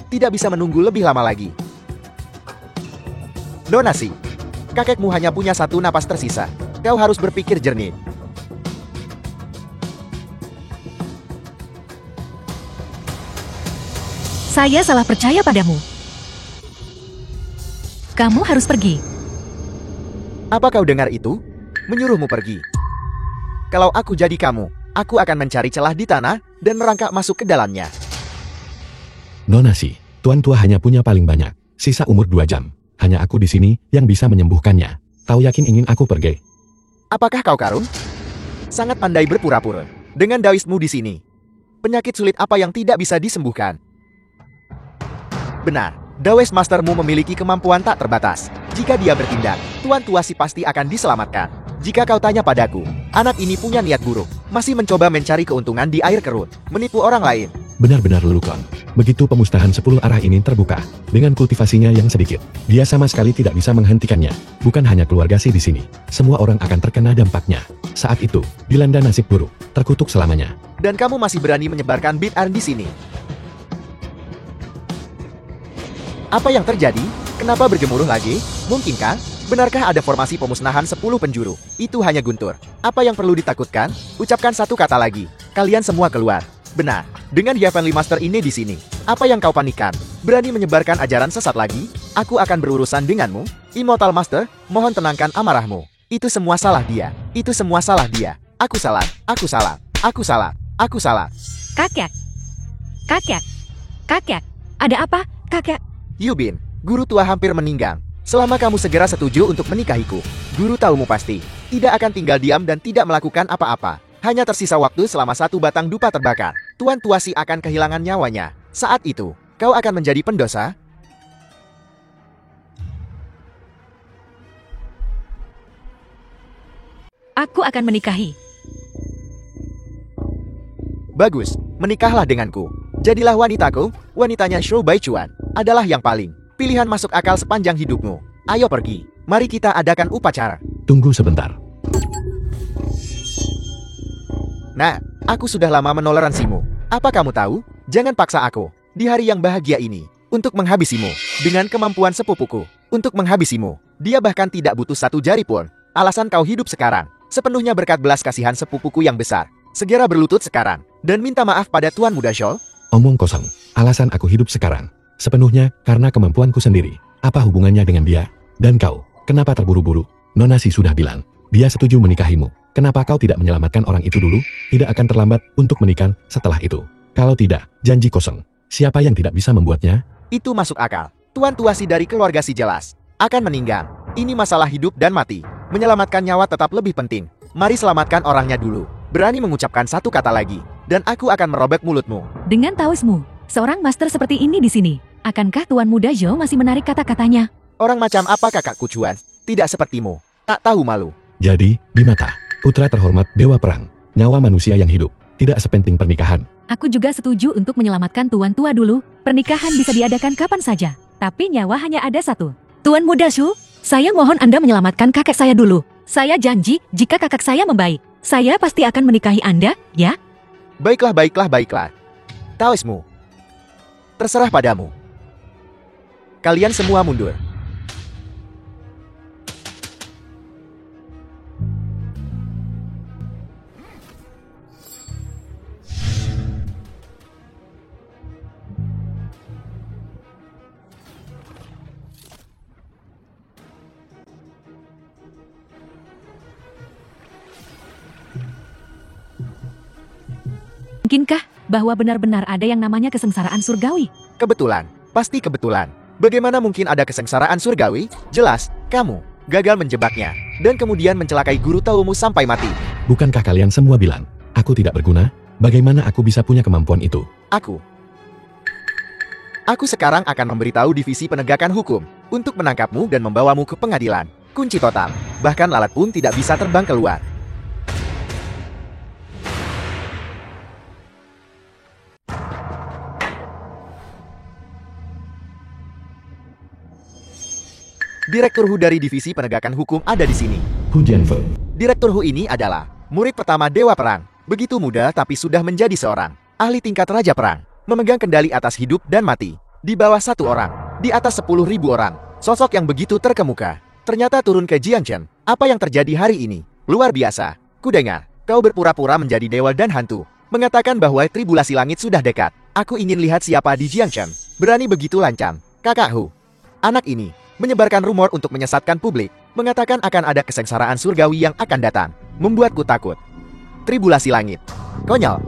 tidak bisa menunggu lebih lama lagi. Donasi. Kakekmu hanya punya 1 napas tersisa. Kau harus berpikir jernih. Saya salah percaya padamu. Kamu harus pergi. Apa kau dengar itu? Menyuruhmu pergi. Kalau aku jadi kamu, aku akan mencari celah di tanah dan merangkak masuk ke dalamnya. Donasi, Tuan Tua hanya punya paling banyak, sisa umur 2 jam. Hanya aku di sini yang bisa menyembuhkannya. Kau yakin ingin aku pergi? Apakah kau karung? Sangat pandai berpura-pura. Dengan dawismu di sini. Penyakit sulit apa yang tidak bisa disembuhkan? Benar, Dawes Mastermu memiliki kemampuan tak terbatas. Jika dia bertindak, Tuan Tua Si pasti akan diselamatkan. Jika kau tanya padaku, anak ini punya niat buruk. Masih mencoba mencari keuntungan di air kerut. Menipu orang lain. Benar-benar lelucon. Begitu pemusnahan 10 arah ini terbuka, dengan kultivasinya yang sedikit, dia sama sekali tidak bisa menghentikannya. Bukan hanya keluarga Si di sini, semua orang akan terkena dampaknya. Saat itu, dilanda nasib buruk, terkutuk selamanya. Dan kamu masih berani menyebarkan bid'ah di sini. Apa yang terjadi? Kenapa bergemuruh lagi? Mungkinkah? Benarkah ada formasi pemusnahan 10 penjuru? Itu hanya guntur. Apa yang perlu ditakutkan? Ucapkan satu kata lagi. Kalian semua keluar. Benar. Dengan Heavenly Master ini di sini. Apa yang kau panikkan? Berani menyebarkan ajaran sesat lagi? Aku akan berurusan denganmu. Immortal Master, mohon tenangkan amarahmu. Itu semua salah dia. Itu semua salah dia. Aku salah. Aku salah. Aku salah. Aku salah. Kakek. Kakek. Kakek. Ada apa, kakek? Yubin, guru tua hampir meninggal. Selama kamu segera setuju untuk menikahiku, guru taumu pasti tidak akan tinggal diam dan tidak melakukan apa-apa. Hanya tersisa waktu selama 1 batang dupa terbakar. Tuan Tua Si akan kehilangan nyawanya. Saat itu, kau akan menjadi pendosa. Aku akan menikahi. Bagus, menikahlah denganku. Jadilah wanitaku. Wanitanya Shou Baichuan adalah yang paling pilihan masuk akal sepanjang hidupmu. Ayo pergi. Mari kita adakan upacara. Tunggu sebentar. Nah, aku sudah lama menoleransimu. Apa kamu tahu? Jangan paksa aku. Di hari yang bahagia ini, untuk menghabisimu. Dengan kemampuan sepupuku, untuk menghabisimu. Dia bahkan tidak butuh satu jari pun. Alasan kau hidup sekarang, sepenuhnya berkat belas kasihan sepupuku yang besar. Segera berlutut sekarang, dan minta maaf pada Tuan Muda Zhou. Omong kosong. Alasan aku hidup sekarang, sepenuhnya karena kemampuanku sendiri. Apa hubungannya dengan dia? Dan kau, kenapa terburu-buru? Nona Si sudah bilang, dia setuju menikahimu. Kenapa kau tidak menyelamatkan orang itu dulu? Tidak akan terlambat untuk menikah setelah itu. Kalau tidak, janji kosong. Siapa yang tidak bisa membuatnya? Itu masuk akal. Tuan tua Si dari keluarga Si jelas akan meninggal. Ini masalah hidup dan mati. Menyelamatkan nyawa tetap lebih penting. Mari selamatkan orangnya dulu. Berani mengucapkan satu kata lagi, dan aku akan merobek mulutmu. Dengan tausmu, seorang master seperti ini di sini, akankah Tuan Muda Zhou masih menarik kata-katanya? Orang macam apa kakakku Cuan? Tidak sepertimu. Tak tahu malu. Jadi, Bimata, putra terhormat Dewa Perang, nyawa manusia yang hidup, tidak sepenting pernikahan. Aku juga setuju untuk menyelamatkan Tuan tua dulu. Pernikahan bisa diadakan kapan saja, tapi nyawa hanya ada satu. Tuan Muda Zhou, saya mohon Anda menyelamatkan kakek saya dulu. Saya janji, jika kakak saya membaik, saya pasti akan menikahi Anda, ya? Baiklah, baiklah, baiklah. Taoismu. Terserah padamu. Kalian semua mundur. Mungkinkah bahwa benar-benar ada yang namanya kesengsaraan surgawi? Kebetulan, pasti kebetulan. Bagaimana mungkin ada kesengsaraan surgawi? Jelas, kamu gagal menjebaknya, dan kemudian mencelakai guru taumu sampai mati. Bukankah kalian semua bilang, aku tidak berguna? Bagaimana aku bisa punya kemampuan itu? Aku sekarang akan memberitahu divisi penegakan hukum untuk menangkapmu dan membawamu ke pengadilan. Kunci total, bahkan lalat pun tidak bisa terbang keluar. Direktur Hu dari Divisi Penegakan Hukum ada di sini. Hu Jianfeng. Direktur Hu ini adalah murid pertama Dewa Perang. Begitu muda tapi sudah menjadi seorang ahli tingkat Raja Perang. Memegang kendali atas hidup dan mati. Di bawah satu orang, di atas 10.000 orang. Sosok yang begitu terkemuka. Ternyata turun ke Jiangchen. Apa yang terjadi hari ini? Luar biasa. Kudengar, kau berpura-pura menjadi dewa dan hantu. Mengatakan bahwa tribulasi langit sudah dekat. Aku ingin lihat siapa di Jiangchen berani begitu lancang. Kakak Hu. Anak ini menyebarkan rumor untuk menyesatkan publik, mengatakan akan ada kesengsaraan surgawi yang akan datang, membuatku takut. Tribulasi langit. Konyol.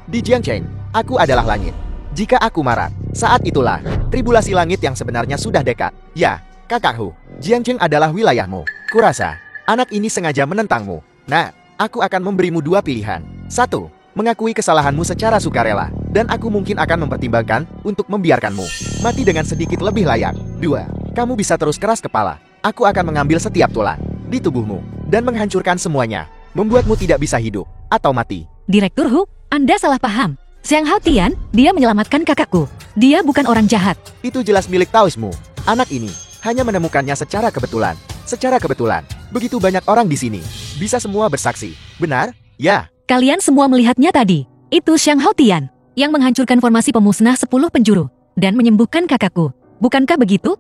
Di Jiangchen, aku adalah langit. Jika aku marah, saat itulah tribulasi langit yang sebenarnya sudah dekat. Ya, kakak Hu, Jiangchen adalah wilayahmu. Kurasa, anak ini sengaja menentangmu. Nah, aku akan memberimu dua pilihan. Satu, mengakui kesalahanmu secara sukarela, dan aku mungkin akan mempertimbangkan untuk membiarkanmu mati dengan sedikit lebih layak. Dua, kamu bisa terus keras kepala. Aku akan mengambil setiap tulang di tubuhmu dan menghancurkan semuanya, membuatmu tidak bisa hidup atau mati. Direktur Hu, Anda salah paham. Xiang Hao Tian, dia menyelamatkan kakakku. Dia bukan orang jahat. Itu jelas milik Taoismu. Anak ini hanya menemukannya secara kebetulan. Secara kebetulan, begitu banyak orang di sini. Bisa semua bersaksi. Benar? Ya. Kalian semua melihatnya tadi. Itu Xiang Hao Tian yang menghancurkan formasi pemusnah 10 penjuru dan menyembuhkan kakakku. Bukankah begitu?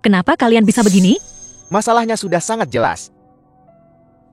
Kenapa kalian bisa begini? Masalahnya sudah sangat jelas.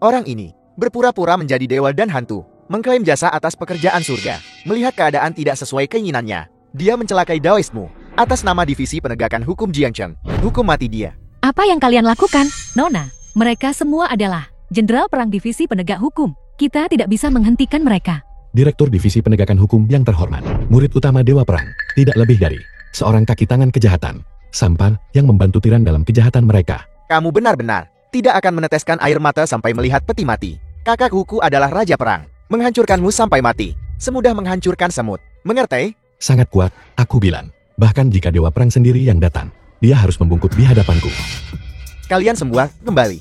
Orang ini berpura-pura menjadi dewa dan hantu, mengklaim jasa atas pekerjaan surga. Melihat keadaan tidak sesuai keinginannya, dia mencelakai Daoismu atas nama Divisi Penegakan Hukum Jiangchen. Hukum mati dia. Apa yang kalian lakukan? Nona, mereka semua adalah Jenderal Perang Divisi Penegak Hukum. Kita tidak bisa menghentikan mereka. Direktur Divisi Penegakan Hukum yang terhormat, murid utama Dewa Perang, tidak lebih dari seorang kaki tangan kejahatan, sampan yang membantu tiran dalam kejahatan mereka. Kamu benar-benar tidak akan meneteskan air mata sampai melihat peti mati. Kakak Huku adalah Raja Perang, menghancurkanmu sampai mati, semudah menghancurkan semut. Mengerti? Sangat kuat, aku bilang. Bahkan jika Dewa Perang sendiri yang datang, dia harus membungkuk di hadapanku. Kalian semua kembali.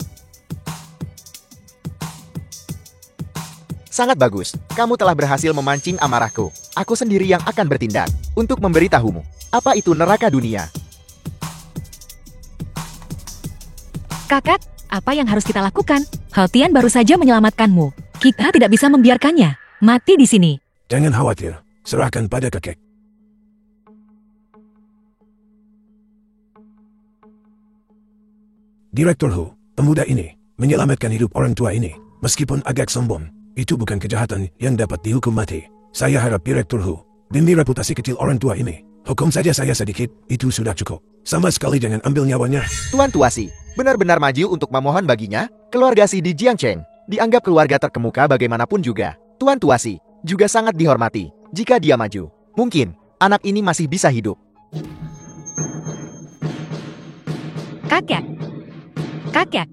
Sangat bagus, kamu telah berhasil memancing amarahku. Aku sendiri yang akan bertindak untuk memberitahumu apa itu neraka dunia. Kakak, apa yang harus kita lakukan? Hao Tian baru saja menyelamatkanmu. Kita tidak bisa membiarkannya mati di sini. Jangan khawatir. Serahkan pada kakek. Direktur Hu, pemuda ini menyelamatkan hidup orang tua ini. Meskipun agak sombong, itu bukan kejahatan yang dapat dihukum mati. Saya harap Direktur Hu, demi reputasi kecil orang tua ini, hukum saja saya sedikit, itu sudah cukup. Sama sekali jangan ambil nyawanya. Tuan Tuasi benar-benar maju untuk memohon baginya. Keluarga si Di Jiangcheng dianggap keluarga terkemuka bagaimanapun juga. Tuan Tuasi juga sangat dihormati. Jika dia maju, mungkin anak ini masih bisa hidup. Kakek. Kakek.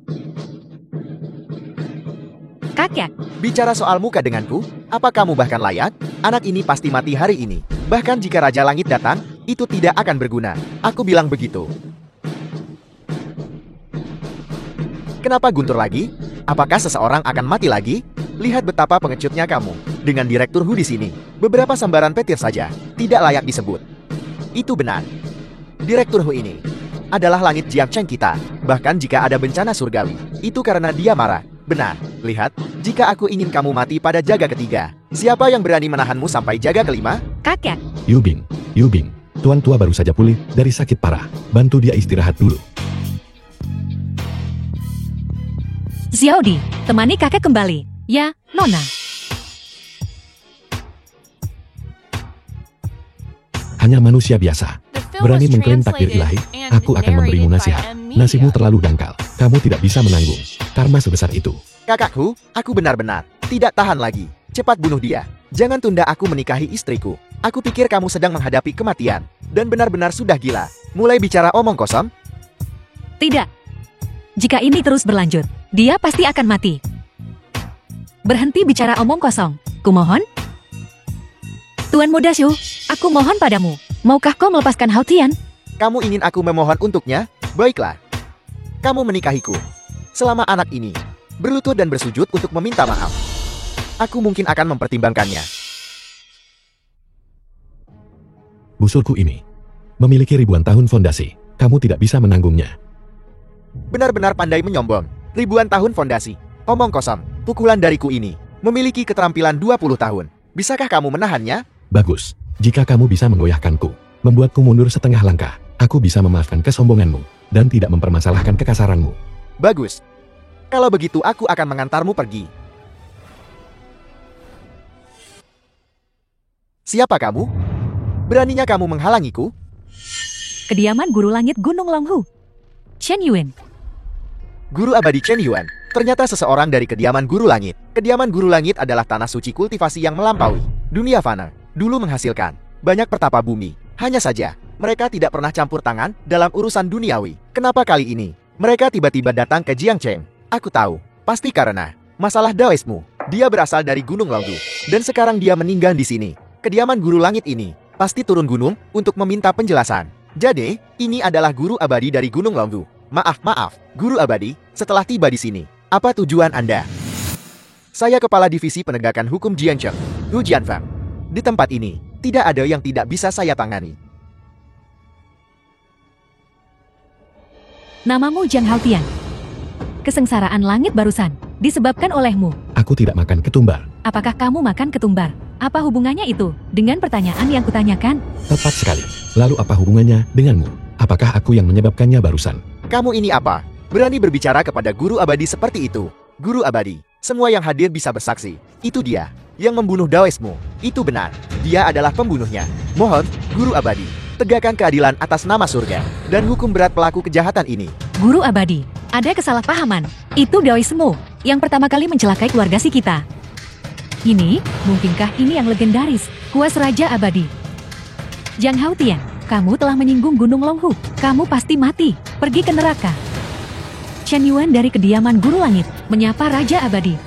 Kakek. Bicara soal muka denganku, apa kamu bahkan layak? Anak ini pasti mati hari ini. Bahkan jika Raja Langit datang, itu tidak akan berguna. Aku bilang begitu. Kenapa guntur lagi? Apakah seseorang akan mati lagi? Lihat betapa pengecutnya kamu. Dengan Direktur Hu di sini, beberapa sambaran petir saja tidak layak disebut. Itu benar. Direktur Hu ini adalah langit Jiangcheng kita. Bahkan jika ada bencana surgawi, itu karena dia marah. Benar. Lihat, jika aku ingin kamu mati pada jaga ketiga, siapa yang berani menahanmu sampai jaga kelima? Kakek. Yubing, Yubing, tuan tua baru saja pulih dari sakit parah. Bantu dia istirahat dulu. Xiaodi, temani kakek kembali. Ya, Nona. Hanya manusia biasa. Berani mengklaim takdir ilahi, aku akan memberimu nasihat. Nasibmu terlalu dangkal. Kamu tidak bisa menanggung karma sebesar itu. Kakakku, aku benar-benar tidak tahan lagi. Cepat bunuh dia. Jangan tunda aku menikahi istriku. Aku pikir kamu sedang menghadapi kematian. Dan benar-benar sudah gila. Mulai bicara omong kosong? Tidak. Jika ini terus berlanjut, dia pasti akan mati. Berhenti bicara omong kosong. Kumohon. Tuan muda Shu, aku mohon padamu. Maukah kau melepaskan Hao Tian? Kamu ingin aku memohon untuknya? Baiklah. Kamu menikahiku. Selama anak ini berlutut dan bersujud untuk meminta maaf, aku mungkin akan mempertimbangkannya. Busurku ini memiliki ribuan tahun fondasi. Kamu tidak bisa menanggungnya. Benar-benar pandai menyombong. Ribuan tahun fondasi. Omong kosong. Pukulan dariku ini memiliki keterampilan 20 tahun. Bisakah kamu menahannya? Bagus. Jika kamu bisa menggoyahkanku, membuatku mundur setengah langkah, aku bisa memaafkan kesombonganmu dan tidak mempermasalahkan kekasaranmu. Bagus. Kalau begitu aku akan mengantarmu pergi. Siapa kamu? Beraninya kamu menghalangiku? Kediaman Guru Langit Gunung Longhu. Chen Yuan. Guru abadi Chen Yuan. Ternyata seseorang dari kediaman Guru Langit. Kediaman Guru Langit adalah tanah suci kultivasi yang melampaui dunia fana. Dulu menghasilkan banyak pertapa bumi. Hanya saja, mereka tidak pernah campur tangan dalam urusan duniawi. Kenapa kali ini mereka tiba-tiba datang ke Jiangcheng? Aku tahu, pasti karena masalah Daoismu. Dia berasal dari Gunung Longhu, dan sekarang dia meninggal di sini. Kediaman Guru Langit ini pasti turun gunung untuk meminta penjelasan. Jadi, ini adalah Guru Abadi dari Gunung Longhu. Maaf, Guru Abadi, setelah tiba di sini, apa tujuan Anda? Saya Kepala Divisi Penegakan Hukum Jiangcheng, Hu Jianfang. Di tempat ini, tidak ada yang tidak bisa saya tangani. Namamu Jiang Haotian. Kesengsaraan langit barusan disebabkan olehmu. Aku tidak makan ketumbar. Apakah kamu makan ketumbar? Apa hubungannya itu dengan pertanyaan yang kutanyakan? Tepat sekali. Lalu apa hubungannya denganmu? Apakah aku yang menyebabkannya barusan? Kamu ini apa? Berani berbicara kepada Guru Abadi seperti itu? Guru Abadi, semua yang hadir bisa bersaksi. Itu dia yang membunuh Daoismu. Itu benar. Dia adalah pembunuhnya. Mohon, Guru Abadi, tegakkan keadilan atas nama surga dan hukum berat pelaku kejahatan ini. Guru Abadi, ada kesalahpahaman. Itu Daoismu yang pertama kali mencelakai keluarga si kita. Ini, mungkinkah ini yang legendaris, kuas Raja Abadi? Jiang Haotian, kamu telah menyinggung Gunung Longhu. Kamu pasti mati. Pergi ke neraka. Chen Yuan dari kediaman Guru Langit menyapa Raja Abadi.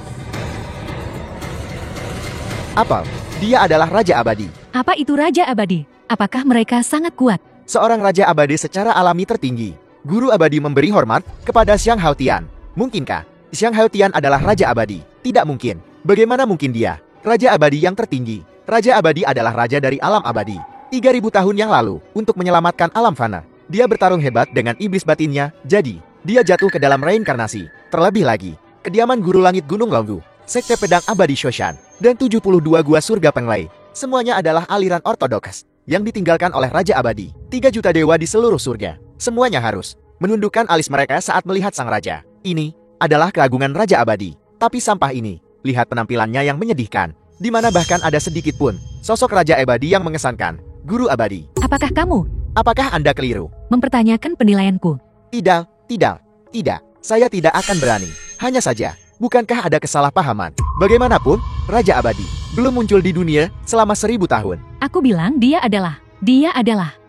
Apa? Dia adalah Raja Abadi. Apa itu Raja Abadi? Apakah mereka sangat kuat? Seorang Raja Abadi secara alami tertinggi. Guru Abadi memberi hormat kepada Xiang Haotian. Mungkinkah Xiang Haotian adalah Raja Abadi? Tidak mungkin. Bagaimana mungkin dia Raja Abadi yang tertinggi? Raja Abadi adalah Raja dari alam abadi. 3000 tahun yang lalu untuk menyelamatkan alam fana. Dia bertarung hebat dengan iblis batinnya, jadi dia jatuh ke dalam reinkarnasi. Terlebih lagi, kediaman Guru Langit Gunung Longhu, Sekte Pedang Abadi Shoshan, dan 72 gua surga Penglai. Semuanya adalah aliran ortodoks yang ditinggalkan oleh Raja Abadi. 3 juta dewa di seluruh surga. Semuanya harus menundukkan alis mereka saat melihat sang raja. Ini adalah keagungan Raja Abadi. Tapi sampah ini, lihat penampilannya yang menyedihkan, di mana bahkan ada sedikit pun sosok Raja Abadi yang mengesankan. Guru Abadi, Apakah kamu apakah Anda keliru? mempertanyakan penilaianku? Tidak. Saya tidak akan berani. Hanya saja, bukankah ada kesalahpahaman? Bagaimanapun, Raja Abadi belum muncul di dunia selama 1000 tahun. Aku bilang dia adalah.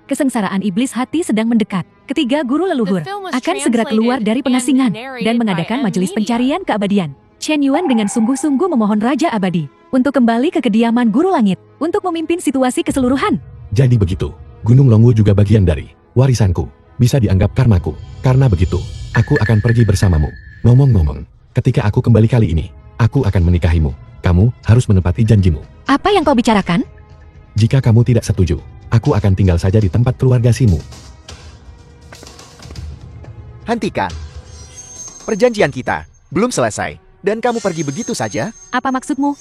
Kesengsaraan iblis hati sedang mendekat. Ketiga guru leluhur akan segera keluar dari pengasingan dan mengadakan majelis pencarian keabadian. Chen Yuan dengan sungguh-sungguh memohon Raja Abadi untuk kembali ke kediaman Guru Langit untuk memimpin situasi keseluruhan. Jadi begitu, Gunung Longwu juga bagian dari warisanku. Bisa dianggap karmaku. Karena begitu, aku akan pergi bersamamu. Ngomong-ngomong, ketika aku kembali kali ini, aku akan menikahimu. Kamu harus menepati janjimu. Apa yang kau bicarakan? Jika kamu tidak setuju, aku akan tinggal saja di tempat keluarga Simu. Hentikan. Perjanjian kita belum selesai, dan kamu pergi begitu saja? Apa maksudmu?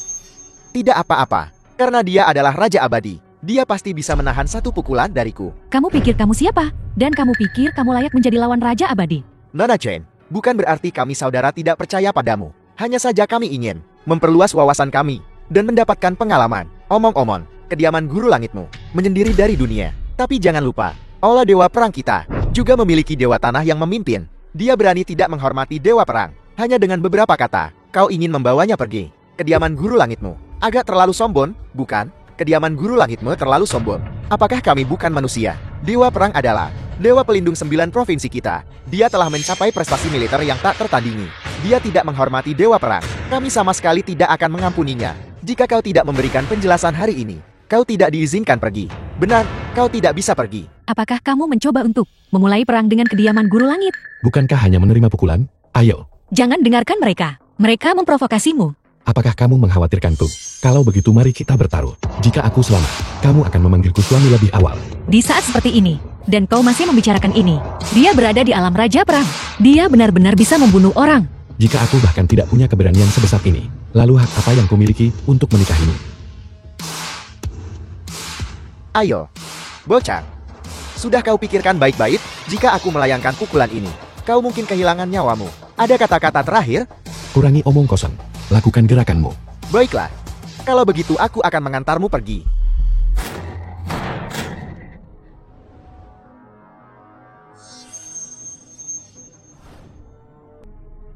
Tidak apa-apa, karena dia adalah Raja Abadi. Dia pasti bisa menahan 1 pukulan dariku. Kamu pikir kamu siapa? Dan kamu pikir kamu layak menjadi lawan Raja Abadi? Nona Chen, bukan berarti kami saudara tidak percaya padamu. Hanya saja kami ingin memperluas wawasan kami dan mendapatkan pengalaman. Omong-omong, kediaman Guru Langitmu menyendiri dari dunia. Tapi jangan lupa, Allah Dewa Perang kita juga memiliki Dewa Tanah yang memimpin. Dia berani tidak menghormati Dewa Perang. Hanya dengan beberapa kata, kau ingin membawanya pergi. Kediaman Guru Langitmu agak terlalu sombong, bukan? Kediaman Guru Langitmu terlalu sombong. Apakah kami bukan manusia? Dewa Perang adalah Dewa Pelindung 9 provinsi kita. Dia telah mencapai prestasi militer yang tak tertandingi. Dia tidak menghormati Dewa Perang. Kami sama sekali tidak akan mengampuninya. Jika kau tidak memberikan penjelasan hari ini, kau tidak diizinkan pergi. Benar, kau tidak bisa pergi. Apakah kamu mencoba untuk memulai perang dengan kediaman Guru Langit? Bukankah hanya menerima pukulan? Ayo, Jangan dengarkan mereka. Mereka memprovokasimu. apakah kamu mengkhawatirkanku? Kalau begitu mari kita bertaruh. Jika aku selamat, kamu akan memanggilku suami lebih awal. Di saat seperti ini, dan kau masih membicarakan ini, dia berada di alam Raja Perang. Dia benar-benar bisa membunuh orang. Jika aku bahkan tidak punya keberanian sebesar ini, lalu hak apa yang kumiliki untuk menikahimu? Ayo, bocah. Sudah kau pikirkan baik-baik? Jika aku melayangkan pukulan ini, kau mungkin kehilangan nyawamu. Ada kata-kata terakhir? Kurangi omong kosong. Lakukan gerakanmu. Baiklah. Kalau begitu aku akan mengantarmu pergi.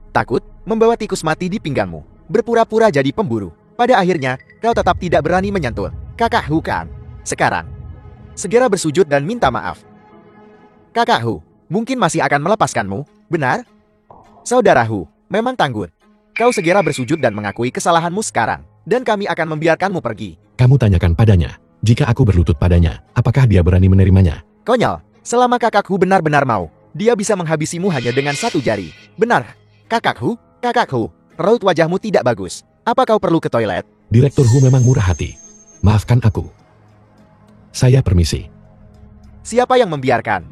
Takut membawa tikus mati di pinggangmu, berpura-pura jadi pemburu. Pada akhirnya, kau tetap tidak berani menyentuh Kakak Hu kan? Sekarang, segera bersujud dan minta maaf. Kakak Hu, mungkin masih akan melepaskanmu, benar? Saudara Hu, memang tangguh. Kau segera bersujud dan mengakui kesalahanmu sekarang, dan kami akan membiarkanmu pergi. Kamu tanyakan padanya. Jika aku berlutut padanya, apakah dia berani menerimanya? Konyol, selama kakakku benar-benar mau, dia bisa menghabisimu hanya dengan 1 jari. Benar, kakakku, raut wajahmu tidak bagus. Apa kau perlu ke toilet? Direktur Hu memang murah hati. Maafkan aku. Saya permisi. Siapa yang membiarkan?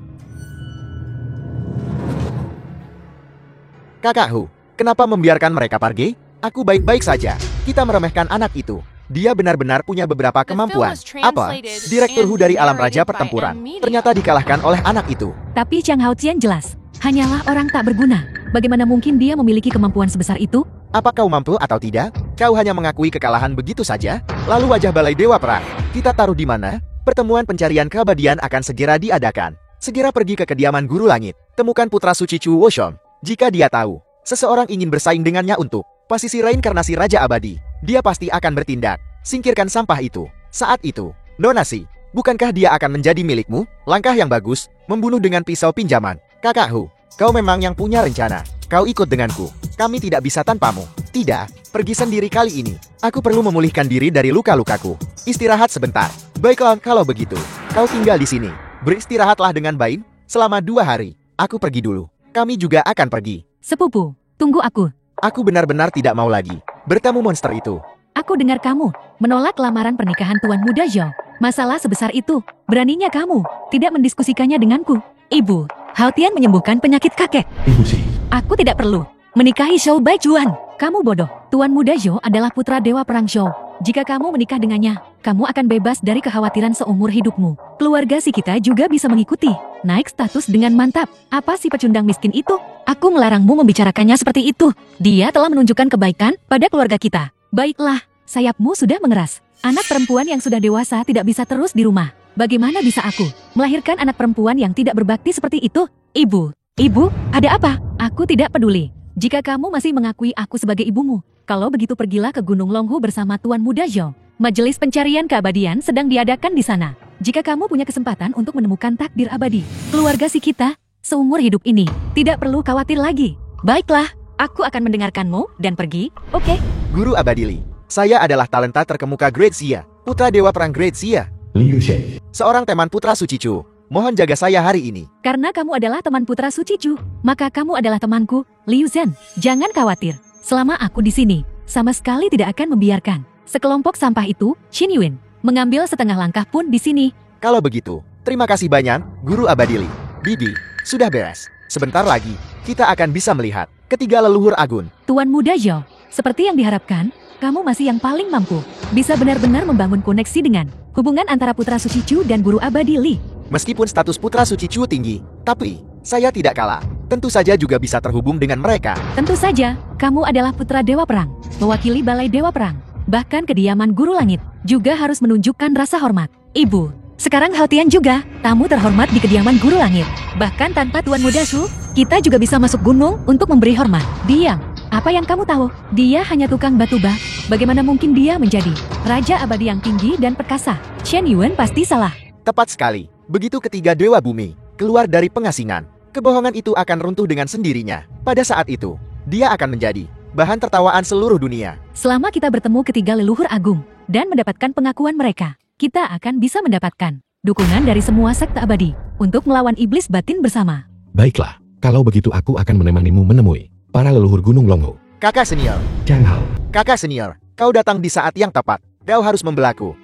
Kakakku, kenapa membiarkan mereka pergi? Aku baik-baik saja. Kita meremehkan anak itu. Dia benar-benar punya beberapa kemampuan. Apa? Direktur Hu dari alam raja pertempuran ternyata dikalahkan oleh anak itu. Tapi Chang Hao Qian jelas, hanyalah orang tak berguna. Bagaimana mungkin dia memiliki kemampuan sebesar itu? Apa kau mampu atau tidak? Kau hanya mengakui kekalahan begitu saja? Lalu wajah balai dewa perang kita taruh di mana? Pertemuan pencarian keabadian akan segera diadakan. Segera pergi ke kediaman Guru Langit. Temukan putra suci Chu Woshong. Jika dia tahu seseorang ingin bersaing dengannya untuk posisi reinkarnasi Raja Abadi, dia pasti akan bertindak. Singkirkan sampah itu. Saat itu, donasi. Bukankah dia akan menjadi milikmu? Langkah yang bagus, membunuh dengan pisau pinjaman. Kakakku, kau memang yang punya rencana. Kau ikut denganku. Kami tidak bisa tanpamu. Tidak, pergi sendiri kali ini. Aku perlu memulihkan diri dari luka-lukaku. Istirahat sebentar. Baiklah, kalau begitu, kau tinggal di sini. Beristirahatlah dengan baik selama 2 hari. Aku pergi dulu. Kami juga akan pergi. Sepupu, tunggu aku. Aku benar-benar tidak mau lagi bertemu monster itu. Aku dengar kamu menolak lamaran pernikahan Tuan Muda Zhou. Masalah sebesar itu, beraninya kamu tidak mendiskusikannya denganku. Ibu, Hao Tian menyembuhkan penyakit kakek. Ibu sih. Aku tidak perlu menikahi Shou Baijuan. Kamu bodoh. Tuan Muda Zhou adalah putra Dewa Perang Zhou. Jika kamu menikah dengannya, kamu akan bebas dari kekhawatiran seumur hidupmu. Keluarga si kita juga bisa mengikuti. Naik status dengan mantap. Apa si pecundang miskin itu? Aku melarangmu membicarakannya seperti itu. Dia telah menunjukkan kebaikan pada keluarga kita. Baiklah, sayapmu sudah mengeras. Anak perempuan yang sudah dewasa tidak bisa terus di rumah. Bagaimana bisa aku melahirkan anak perempuan yang tidak berbakti seperti itu? Ibu, ada apa? Aku tidak peduli. Jika kamu masih mengakui aku sebagai ibumu, kalau begitu pergilah ke Gunung Longhu bersama Tuan Muda Zhou. Majelis pencarian keabadian sedang diadakan di sana. Jika kamu punya kesempatan untuk menemukan takdir abadi, keluarga si kita, seumur hidup ini, tidak perlu khawatir lagi. Baiklah, aku akan mendengarkanmu dan pergi, oke? Guru Abadili, saya adalah talenta terkemuka Great Xia, putra dewa perang Great Xia. Liu Shen. Seorang teman putra suci Chu. Mohon jaga saya hari ini. Karena kamu adalah teman putra suci Chu, maka kamu adalah temanku, Liu Zhen. Jangan khawatir. Selama aku di sini, sama sekali tidak akan membiarkan sekelompok sampah itu, Xin Yuan, mengambil setengah langkah pun di sini. Kalau begitu, terima kasih banyak, Guru Abadili. Bibi, sudah beres. Sebentar lagi, kita akan bisa melihat ketiga leluhur agun. Tuan Muda Zhou, seperti yang diharapkan, kamu masih yang paling mampu. Bisa benar-benar membangun koneksi dengan hubungan antara Putra Suci Chu dan Guru Abadi Li. Meskipun status Putra Suci Chu tinggi, tapi saya tidak kalah. Tentu saja juga bisa terhubung dengan mereka. Tentu saja, kamu adalah putra Dewa Perang, mewakili Balai Dewa Perang. Bahkan kediaman Guru Langit juga harus menunjukkan rasa hormat. Ibu, sekarang Haotian juga, tamu terhormat di kediaman Guru Langit. Bahkan tanpa Tuan Muda Shu, kita juga bisa masuk gunung untuk memberi hormat. Diam, apa yang kamu tahu? Dia hanya tukang batu bak. Bagaimana mungkin dia menjadi Raja Abadi yang tinggi dan perkasa? Shen Yuan pasti salah. Tepat sekali. Begitu ketiga Dewa Bumi keluar dari pengasingan, kebohongan itu akan runtuh dengan sendirinya. Pada saat itu, dia akan menjadi bahan tertawaan seluruh dunia. Selama kita bertemu ketiga leluhur agung dan mendapatkan pengakuan mereka, kita akan bisa mendapatkan dukungan dari semua sekte abadi untuk melawan iblis batin bersama. Baiklah, kalau begitu aku akan menemanimu menemui para leluhur Gunung Longhu. Kakak senior, Chang Hao. kakak senior, kau datang di saat yang tepat. Kau harus membelaku.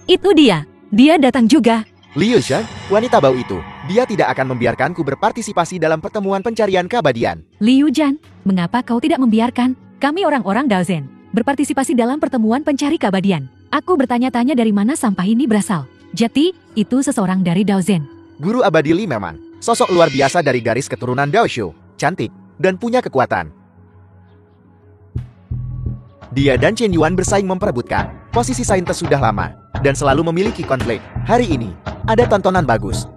Itu dia datang juga. Liu Shen, wanita bau itu, dia tidak akan membiarkanku berpartisipasi dalam pertemuan pencarian keabadian. Liu Zhan, mengapa kau tidak membiarkan kami orang-orang Daozen berpartisipasi dalam pertemuan pencari keabadian? Aku bertanya-tanya dari mana sampah ini berasal. Jadi, itu seseorang dari Daozen. Guru Abadi Li memang sosok luar biasa dari garis keturunan Daoshu, cantik, dan punya kekuatan. Dia dan Chen Yuan bersaing memperebutkan posisi saintes sudah lama, dan selalu memiliki konflik. Hari ini, ada tontonan bagus.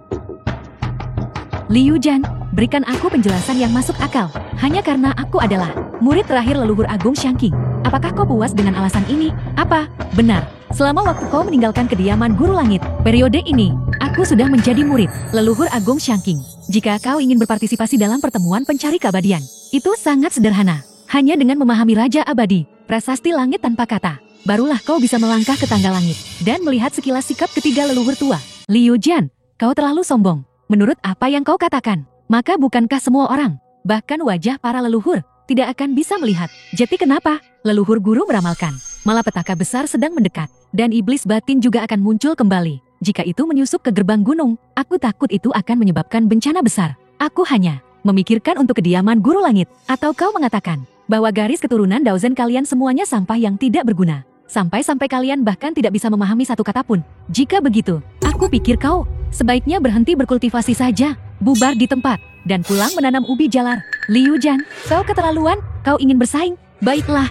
Liu Zhan, berikan aku penjelasan yang masuk akal. Hanya karena aku adalah murid terakhir leluhur agung Shangqing. Apakah kau puas dengan alasan ini? Apa? Benar. Selama waktu kau meninggalkan kediaman Guru Langit, periode ini, aku sudah menjadi murid leluhur agung Shangqing. Jika kau ingin berpartisipasi dalam pertemuan pencari keabadian, itu sangat sederhana. Hanya dengan memahami Raja Abadi, prasasti langit tanpa kata, barulah kau bisa melangkah ke tangga langit dan melihat sekilas sikap ketiga leluhur tua. Liu Zhan, kau terlalu sombong. Menurut apa yang kau katakan, maka bukankah semua orang, bahkan wajah para leluhur, tidak akan bisa melihat? Jadi kenapa? Leluhur guru meramalkan, malapetaka besar sedang mendekat, dan iblis batin juga akan muncul kembali. Jika itu menyusup ke gerbang gunung, aku takut itu akan menyebabkan bencana besar. Aku hanya memikirkan untuk kediaman Guru Langit. Atau kau mengatakan bahwa garis keturunan Daozen kalian semuanya sampah yang tidak berguna. Sampai-sampai kalian bahkan tidak bisa memahami satu kata pun. Jika begitu, aku pikir kau sebaiknya berhenti berkultivasi saja, bubar di tempat, dan pulang menanam ubi jalar. Liu Zhan, kau keterlaluan, kau ingin bersaing? Baiklah,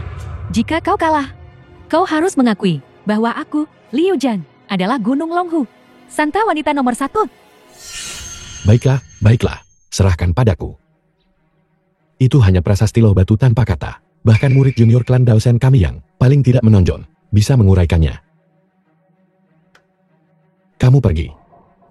jika kau kalah, kau harus mengakui bahwa aku, Liu Zhan, adalah Gunung Longhu, Santa wanita nomor 1. Baiklah, serahkan padaku. Itu hanya prasasti loh batu tanpa kata. Bahkan murid junior klan Daozen kami yang paling tidak menonjol bisa menguraikannya. Kamu pergi.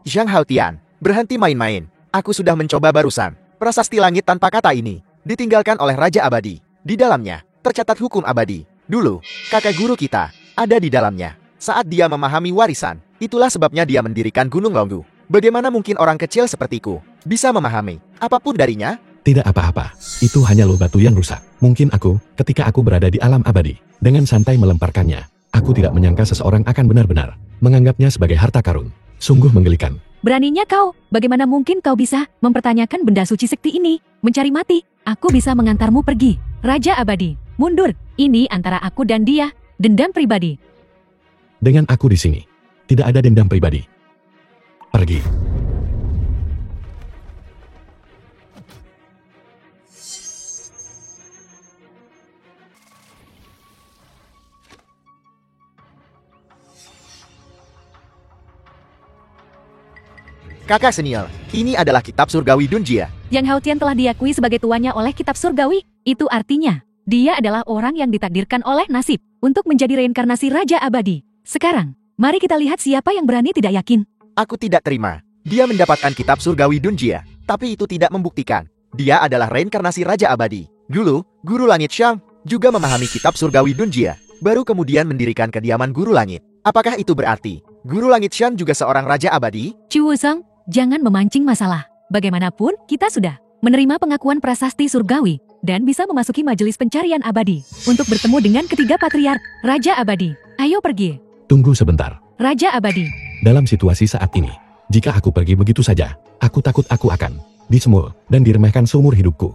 Zhang Haotian, berhenti main-main. Aku sudah mencoba barusan. Prasasti langit tanpa kata ini ditinggalkan oleh Raja Abadi. Di dalamnya tercatat hukum abadi. Dulu, kakek guru kita ada di dalamnya. Saat dia memahami warisan, itulah sebabnya dia mendirikan Gunung Longhu. Bagaimana mungkin orang kecil sepertiku bisa memahami apapun darinya? Tidak apa-apa, itu hanya loh batu yang rusak. Mungkin ketika aku berada di alam abadi, dengan santai melemparkannya, aku tidak menyangka seseorang akan benar-benar menganggapnya sebagai harta karun. Sungguh menggelikan. Beraninya kau, bagaimana mungkin kau bisa mempertanyakan benda suci sekti ini? Mencari mati, aku bisa mengantarmu pergi. Raja Abadi, Mundur, ini antara aku dan dia, dendam pribadi. Dengan aku di sini, tidak ada dendam pribadi. Pergi. Kakak senior, ini adalah kitab surgawi Dunjia. Yang Hao Tian telah diakui sebagai tuannya oleh kitab surgawi. Itu artinya, dia adalah orang yang ditakdirkan oleh nasib untuk menjadi reinkarnasi Raja Abadi. Sekarang, mari kita lihat siapa yang berani tidak yakin. Aku tidak terima. Dia mendapatkan kitab surgawi Dunjia, tapi itu tidak membuktikan. Dia adalah reinkarnasi Raja Abadi. Dulu, Guru Langit Shang juga memahami kitab surgawi Dunjia, baru kemudian mendirikan kediaman Guru Langit. Apakah itu berarti Guru Langit Shang juga seorang Raja Abadi? Chu Wusong, jangan memancing masalah. Bagaimanapun, kita sudah menerima pengakuan prasasti surgawi dan bisa memasuki majelis pencarian abadi untuk bertemu dengan ketiga patriark Raja Abadi. Ayo pergi. Tunggu sebentar. Raja Abadi. Dalam situasi saat ini, jika aku pergi begitu saja, aku takut aku akan disemur dan diremehkan seumur hidupku.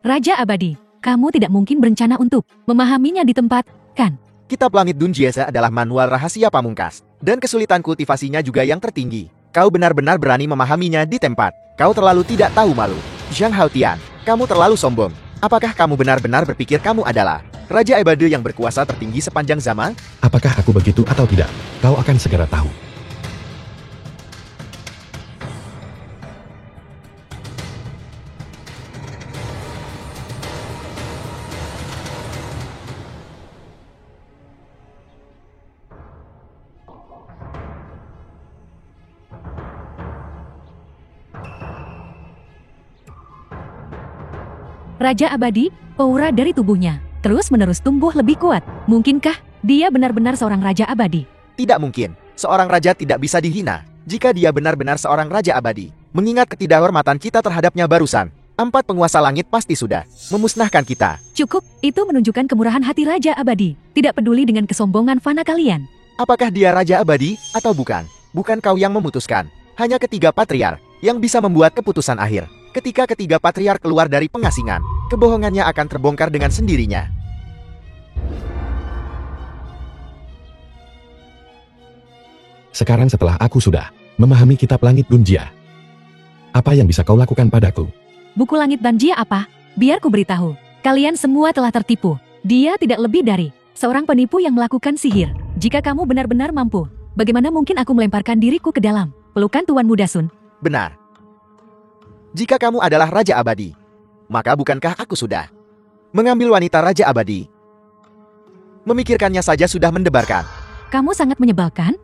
Raja Abadi, kamu tidak mungkin berencana untuk memahaminya di tempat, kan? Kitab Langit Dunjiesa adalah manual rahasia pamungkas, dan kesulitan kultivasinya juga yang tertinggi. Kau benar-benar berani memahaminya di tempat. Kau terlalu tidak tahu malu. Zhang Haotian, kamu terlalu sombong. Apakah kamu benar-benar berpikir kamu adalah Raja Abadi yang berkuasa tertinggi sepanjang zaman? Apakah aku begitu atau tidak? Kau akan segera tahu. Raja Abadi, aura dari tubuhnya terus-menerus tumbuh lebih kuat. Mungkinkah dia benar-benar seorang Raja Abadi? Tidak mungkin. Seorang raja tidak bisa dihina jika dia benar-benar seorang Raja Abadi. Mengingat ketidakhormatan kita terhadapnya barusan, 4 penguasa langit pasti sudah memusnahkan kita. Cukup, itu menunjukkan kemurahan hati Raja Abadi. Tidak peduli dengan kesombongan fana kalian. Apakah dia Raja Abadi atau bukan? Bukan kau yang memutuskan. Hanya ketiga patriark yang bisa membuat keputusan akhir. Ketika ketiga patriark keluar dari pengasingan, kebohongannya akan terbongkar dengan sendirinya. Sekarang setelah aku sudah memahami kitab Langit Dunjia, apa yang bisa kau lakukan padaku? Buku Langit Dunjia apa? Biar ku beritahu. Kalian semua telah tertipu. Dia tidak lebih dari seorang penipu yang melakukan sihir. Jika kamu benar-benar mampu, bagaimana mungkin aku melemparkan diriku ke dalam pelukan Tuan Muda Sun? Benar. Jika kamu adalah Raja Abadi, maka bukankah aku sudah mengambil wanita Raja Abadi? Memikirkannya saja sudah mendebarkan. Kamu sangat menyebalkan.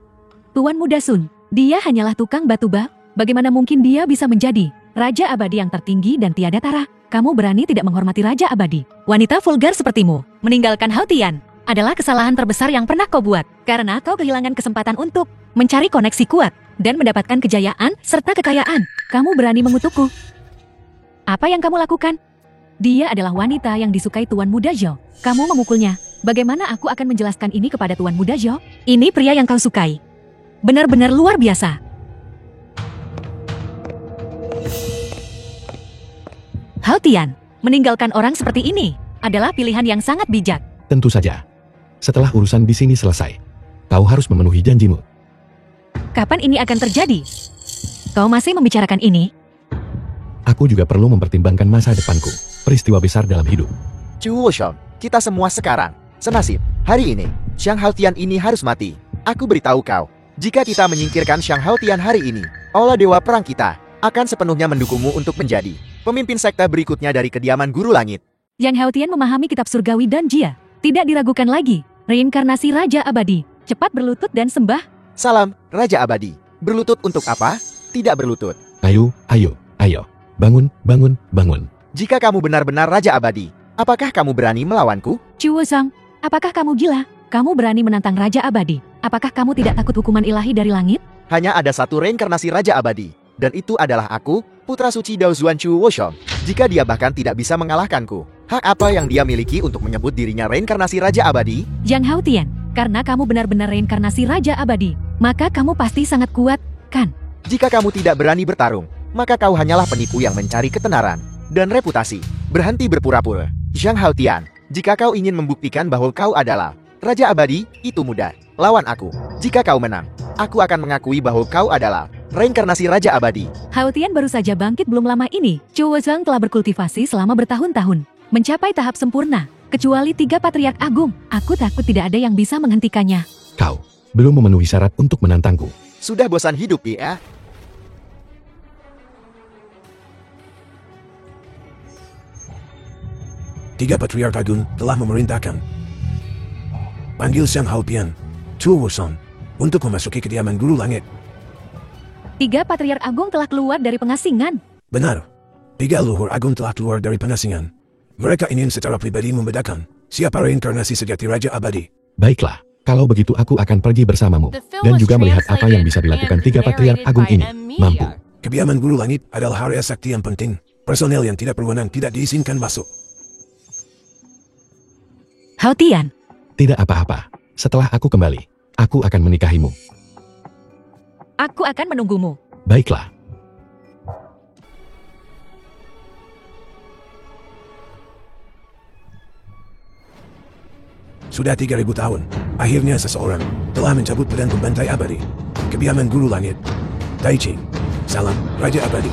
Tuan Muda Sun, dia hanyalah tukang batu bak. Bagaimana mungkin dia bisa menjadi Raja Abadi yang tertinggi dan tiada tara? Kamu berani tidak menghormati Raja Abadi. Wanita vulgar sepertimu meninggalkan Hao Tian adalah kesalahan terbesar yang pernah kau buat. Karena kau kehilangan kesempatan untuk mencari koneksi kuat dan mendapatkan kejayaan serta kekayaan. Kamu berani mengutukku. Apa yang kamu lakukan? Dia adalah wanita yang disukai Tuan Muda Zhou. Kamu memukulnya. Bagaimana aku akan menjelaskan ini kepada Tuan Muda Zhou? Ini pria yang kau sukai. Benar-benar luar biasa. Hao Tian, meninggalkan orang seperti ini adalah pilihan yang sangat bijak. Tentu saja. Setelah urusan di sini selesai, kau harus memenuhi janjimu. Kapan ini akan terjadi? Kau masih membicarakan ini? Aku juga perlu mempertimbangkan masa depanku. Peristiwa besar dalam hidup. Chu Wushong, kita semua sekarang senasib. Hari ini, Xiang Haotian ini harus mati. Aku beritahu kau, jika kita menyingkirkan Xiang Haotian hari ini, Allah Dewa Perang kita akan sepenuhnya mendukungmu untuk menjadi pemimpin sekte berikutnya dari kediaman Guru Langit. Yang Hao Tian memahami kitab surgawi dan Jia. Tidak diragukan lagi. Reinkarnasi Raja Abadi. Cepat berlutut dan sembah. Salam, Raja Abadi. Berlutut untuk apa? Tidak berlutut. Ayo, ayo, ayo. Bangun, bangun, bangun. Jika kamu benar-benar Raja Abadi, apakah kamu berani melawanku? Chu Wusong, apakah kamu gila? Kamu berani menantang Raja Abadi? Apakah kamu tidak takut hukuman ilahi dari langit? Hanya ada satu reinkarnasi Raja Abadi, dan itu adalah aku, putra suci Dao Zuan Chu Wushong. Jika dia bahkan tidak bisa mengalahkanku, hak apa yang dia miliki untuk menyebut dirinya reinkarnasi Raja Abadi? Yang Hao Tian, karena kamu benar-benar reinkarnasi Raja Abadi, maka kamu pasti sangat kuat. kan? Jika kamu tidak berani bertarung, maka kau hanyalah penipu yang mencari ketenaran dan reputasi. Berhenti berpura-pura. Zhang Haotian, jika kau ingin membuktikan bahwa kau adalah Raja Abadi, itu mudah. Lawan aku. Jika kau menang, aku akan mengakui bahwa kau adalah reinkarnasi Raja Abadi. Haotian baru saja bangkit belum lama ini. Zhou Wezhang telah berkultivasi selama bertahun-tahun, mencapai tahap sempurna. Kecuali 3 Patriark Agung, aku takut tidak ada yang bisa menghentikannya. Kau belum memenuhi syarat untuk menantangku. Sudah bosan hidup, ya? Tiga Patriark Agung telah memerintahkan. Panggil Zhang Haotian, Zhou Wezhang, untuk memasuki kediaman Guru Langit. 3 Patriark Agung telah keluar dari pengasingan. Benar. 3 leluhur agung telah keluar dari pengasingan. Mereka ingin secara pribadi membedakan siapa reinkarnasi sejati Raja Abadi. Baiklah, kalau begitu aku akan pergi bersamamu, dan juga melihat apa yang bisa dilakukan 3 Patriark Agung ini. Mampu. Kediaman Guru Langit adalah area sakti yang penting. Personel yang tidak berwenang tidak diizinkan masuk. Haotian, Tidak apa-apa. Setelah aku kembali, aku akan menikahimu. aku akan menunggumu. Baiklah. Sudah 3000 tahun, akhirnya seseorang telah mencabut pedang pembantai abadi. Kediaman Guru Langit. Tai Ching. Salam, Raja Abadi.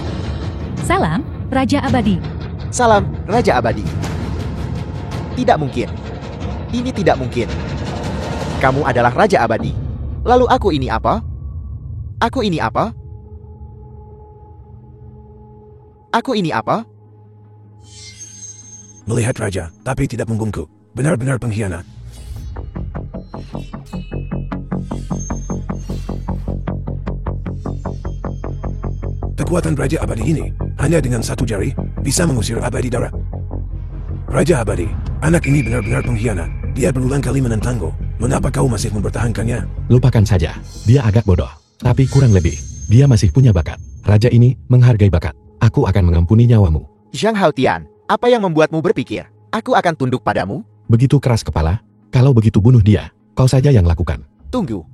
Salam, Raja Abadi. Salam, Raja Abadi. Tidak mungkin. Ini tidak mungkin. Kamu adalah Raja Abadi. Lalu aku ini apa? Aku ini apa? Aku ini apa? Melihat Raja, tapi tidak membungkuk. Benar-benar pengkhianat. Kekuatan Raja Abadi ini, hanya dengan 1 jari, bisa mengusir abadi darat. Raja Abadi, anak ini benar-benar pengkhianat. Dia berulang kali menentangku. Mengapa kau masih mempertahankannya? Lupakan saja. Dia agak bodoh. Tapi kurang lebih, dia masih punya bakat. Raja ini menghargai bakat. Aku akan mengampuni nyawamu. Zhang Haotian, apa yang membuatmu berpikir aku akan tunduk padamu? Begitu keras kepala? Kalau begitu bunuh dia. Kau saja yang lakukan. Tunggu.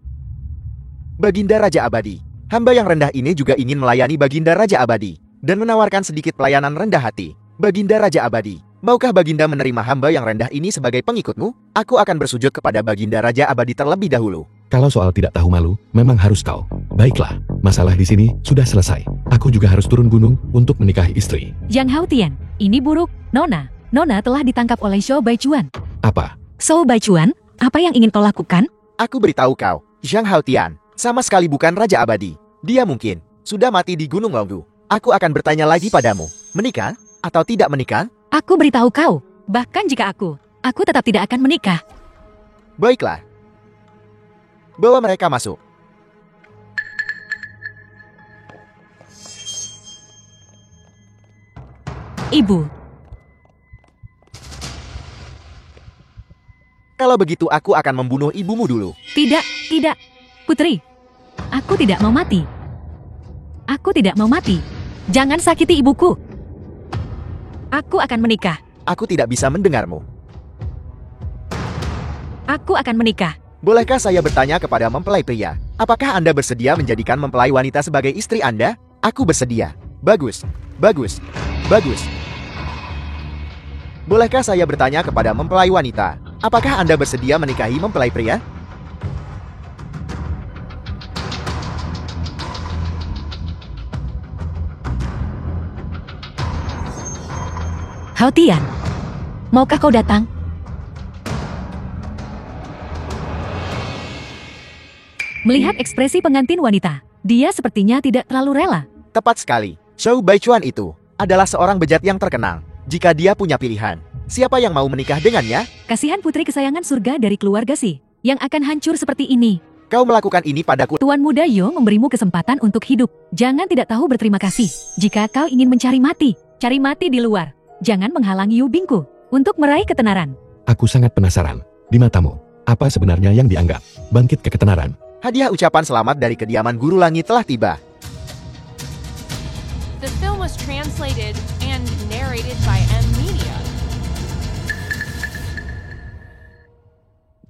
Baginda Raja Abadi, hamba yang rendah ini juga ingin melayani Baginda Raja Abadi dan menawarkan sedikit pelayanan rendah hati. Baginda Raja Abadi, maukah Baginda menerima hamba yang rendah ini sebagai pengikutmu? Aku akan bersujud kepada Baginda Raja Abadi terlebih dahulu. Kalau soal tidak tahu malu, memang harus kau. Baiklah, masalah di sini sudah selesai. Aku juga harus turun gunung untuk menikahi istri. Zhang Haotian, ini buruk. Nona telah ditangkap oleh Shou Baichuan. Apa? Shou Baichuan, apa yang ingin kau lakukan? Aku beritahu kau, Zhang Haotian, sama sekali bukan Raja Abadi. Dia mungkin sudah mati di Gunung Longgu. Aku akan bertanya lagi padamu, menikah atau tidak menikah? Aku beritahu kau, bahkan jika aku tetap tidak akan menikah. Baiklah. Bawa mereka masuk. Ibu, Kalau begitu aku akan membunuh ibumu dulu. tidak, Putri. Aku tidak mau mati. Aku tidak mau mati. Jangan sakiti ibuku. Aku akan menikah. Aku tidak bisa mendengarmu. Aku akan menikah. Bolehkah saya bertanya kepada mempelai pria? Apakah Anda bersedia menjadikan mempelai wanita sebagai istri Anda? Aku bersedia. Bagus. Bolehkah saya bertanya kepada mempelai wanita? Apakah Anda bersedia menikahi mempelai pria? Haotian, maukah kau datang? Melihat ekspresi pengantin wanita, dia sepertinya tidak terlalu rela. Tepat sekali. Shou Baichuan itu adalah seorang bejat yang terkenal. Jika dia punya pilihan, siapa yang mau menikah dengannya? Kasihan putri kesayangan surga dari keluarga Si, yang akan hancur seperti ini. Kau melakukan ini padaku. Tuan muda Yo memberimu kesempatan untuk hidup. Jangan tidak tahu berterima kasih. Jika kau ingin mencari mati, cari mati di luar. Jangan menghalangi Yu Bingku untuk meraih ketenaran. Aku sangat penasaran. Di matamu, apa sebenarnya yang dianggap bangkit ke ketenaran? Hadiah ucapan selamat dari kediaman Guru Langit telah tiba. The film was translated and narrated by M Media.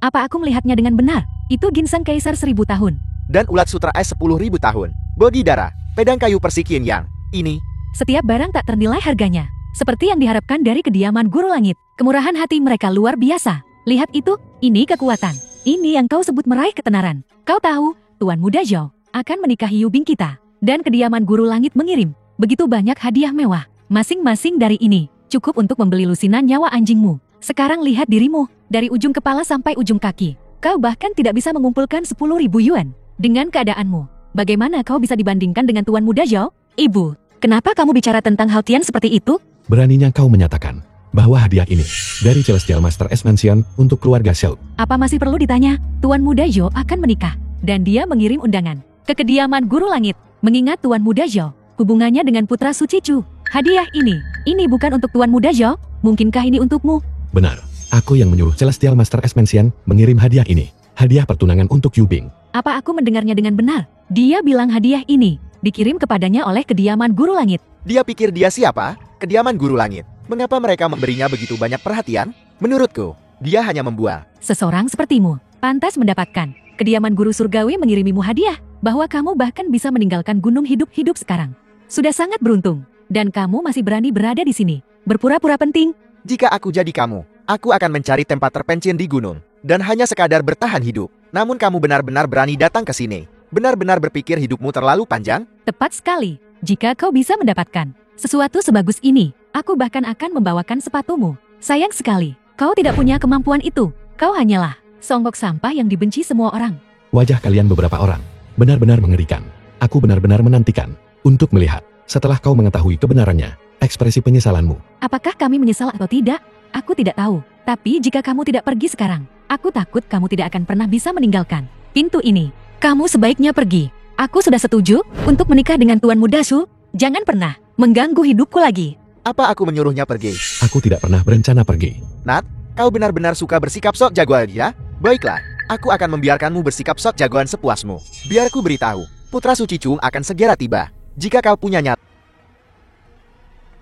Apa aku melihatnya dengan benar? Itu ginseng kaisar 1000 tahun. Dan ulat sutra es 10.000 tahun. Bodi darah, pedang kayu persik Yin Yang. Ini, Setiap barang tak ternilai harganya. Seperti yang diharapkan dari kediaman Guru Langit. Kemurahan hati mereka luar biasa. Lihat itu, ini kekuatan. Ini yang kau sebut meraih ketenaran. Kau tahu, Tuan Muda Zhou akan menikahi Yubing kita. Dan kediaman Guru Langit mengirim begitu banyak hadiah mewah. Masing-masing dari ini cukup untuk membeli lusinan nyawa anjingmu. Sekarang lihat dirimu, dari ujung kepala sampai ujung kaki. Kau bahkan tidak bisa mengumpulkan 10.000 yuan. Dengan keadaanmu, bagaimana kau bisa dibandingkan dengan Tuan Muda Zhou? Ibu, kenapa kamu bicara tentang hal Tian seperti itu? Beraninya kau menyatakan bahwa hadiah ini dari Celestial Master S Mansion untuk keluarga Xiao. Apa masih perlu ditanya? Tuan Muda Zhou akan menikah. Dan dia mengirim undangan ke kediaman Guru Langit. Mengingat Tuan Muda Zhou hubungannya dengan Putra Suci Chu. Hadiah ini bukan untuk Tuan Muda Zhou. Mungkinkah ini untukmu? Benar, aku yang menyuruh Celestial Master S Mansion mengirim hadiah ini. Hadiah pertunangan untuk Yubing. Apa aku mendengarnya dengan benar? Dia bilang hadiah ini dikirim kepadanya oleh kediaman Guru Langit. dia pikir dia siapa? Kediaman Guru Langit. Mengapa mereka memberinya begitu banyak perhatian? Menurutku, dia hanya membual. Seseorang sepertimu pantas mendapatkan. Kediaman Guru Surgawi mengirimimu hadiah, bahwa kamu bahkan bisa meninggalkan gunung hidup-hidup sekarang. Sudah sangat beruntung, dan kamu masih berani berada di sini, berpura-pura penting. Jika aku jadi kamu, aku akan mencari tempat terpencil di gunung, dan hanya sekadar bertahan hidup. Namun kamu benar-benar berani datang ke sini. Benar-benar berpikir hidupmu terlalu panjang? Tepat sekali, jika kau bisa mendapatkan sesuatu sebagus ini, aku bahkan akan membawakan sepatumu. Sayang sekali, kau tidak punya kemampuan itu. Kau hanyalah songgok sampah yang dibenci semua orang. Wajah kalian beberapa orang benar-benar mengerikan. Aku benar-benar menantikan untuk melihat setelah kau mengetahui kebenarannya, ekspresi penyesalanmu. Apakah kami menyesal atau tidak? Aku tidak tahu. Tapi jika kamu tidak pergi sekarang, aku takut kamu tidak akan pernah bisa meninggalkan pintu ini. Kamu sebaiknya pergi. Aku sudah setuju untuk menikah dengan Tuan Muda Su. Jangan pernah mengganggu hidupku lagi. Apa aku menyuruhnya pergi? Aku tidak pernah berencana pergi. Nat, kau benar-benar suka bersikap sok jagoan ya? Baiklah, aku akan membiarkanmu bersikap sok jagoan sepuasmu. Biar ku beritahu, Putra Suci Chu akan segera tiba. Jika kau punya nyat.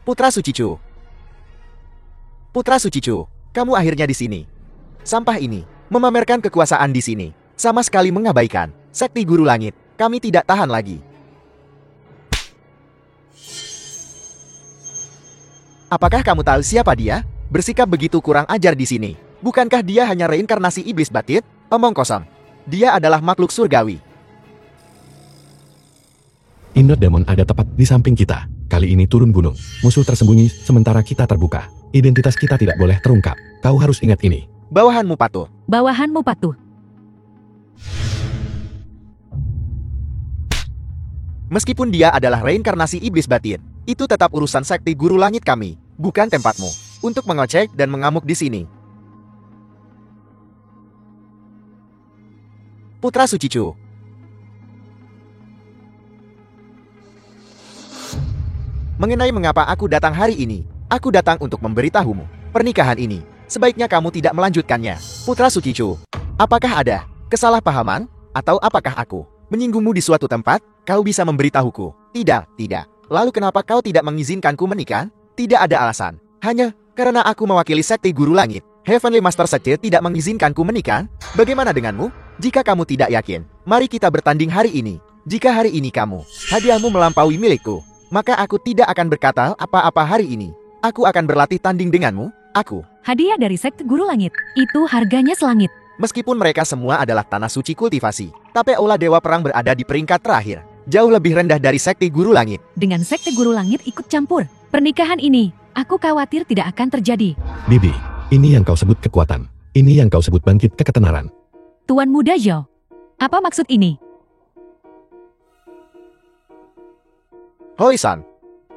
Putra Suci Chu. Putra Suci Chu, kamu akhirnya di sini. Sampah ini memamerkan kekuasaan di sini, sama sekali mengabaikan Sekti Guru Langit. Kami tidak tahan lagi. Apakah kamu tahu siapa dia? Bersikap begitu kurang ajar di sini. Bukankah dia hanya reinkarnasi iblis batin? Omong kosong. Dia adalah makhluk surgawi. Inner Demon ada tepat di samping kita. Kali ini turun gunung. Musuh tersembunyi sementara kita terbuka. Identitas kita tidak boleh terungkap. Kau harus ingat ini. Bawahanmu patuh. Bawahanmu patuh. Meskipun dia adalah reinkarnasi iblis batin, itu tetap urusan Sekti Guru Langit kami, bukan tempatmu untuk mengocek dan mengamuk di sini. Putra Suci Chu. Mengenai mengapa aku datang hari ini, aku datang untuk memberitahumu. Pernikahan ini, sebaiknya kamu tidak melanjutkannya. Putra Suci Chu, apakah ada kesalahpahaman? Atau apakah aku menyinggungmu di suatu tempat? Kau bisa memberitahuku. Tidak, tidak. Lalu kenapa kau tidak mengizinkanku menikah? Tidak ada alasan. Hanya karena aku mewakili Sekti Guru Langit. Heavenly Master Sekti tidak mengizinkanku menikah. Bagaimana denganmu? Jika kamu tidak yakin, mari kita bertanding hari ini. Jika hari ini kamu, hadiahmu melampaui milikku, maka aku tidak akan berkata apa-apa hari ini. Aku akan berlatih tanding denganmu. Aku. Hadiah dari Sekte Guru Langit. Itu harganya selangit. Meskipun mereka semua adalah tanah suci kultivasi, tapi Aula Dewa Perang berada di peringkat terakhir. Jauh lebih rendah dari Sekti Guru Langit. Dengan Sekte Guru Langit ikut campur pernikahan ini, aku khawatir tidak akan terjadi. Bibi, ini yang kau sebut kekuatan. Ini yang kau sebut bangkit ke ketenaran. Tuan Muda Zhou, apa maksud ini? Hoi-san,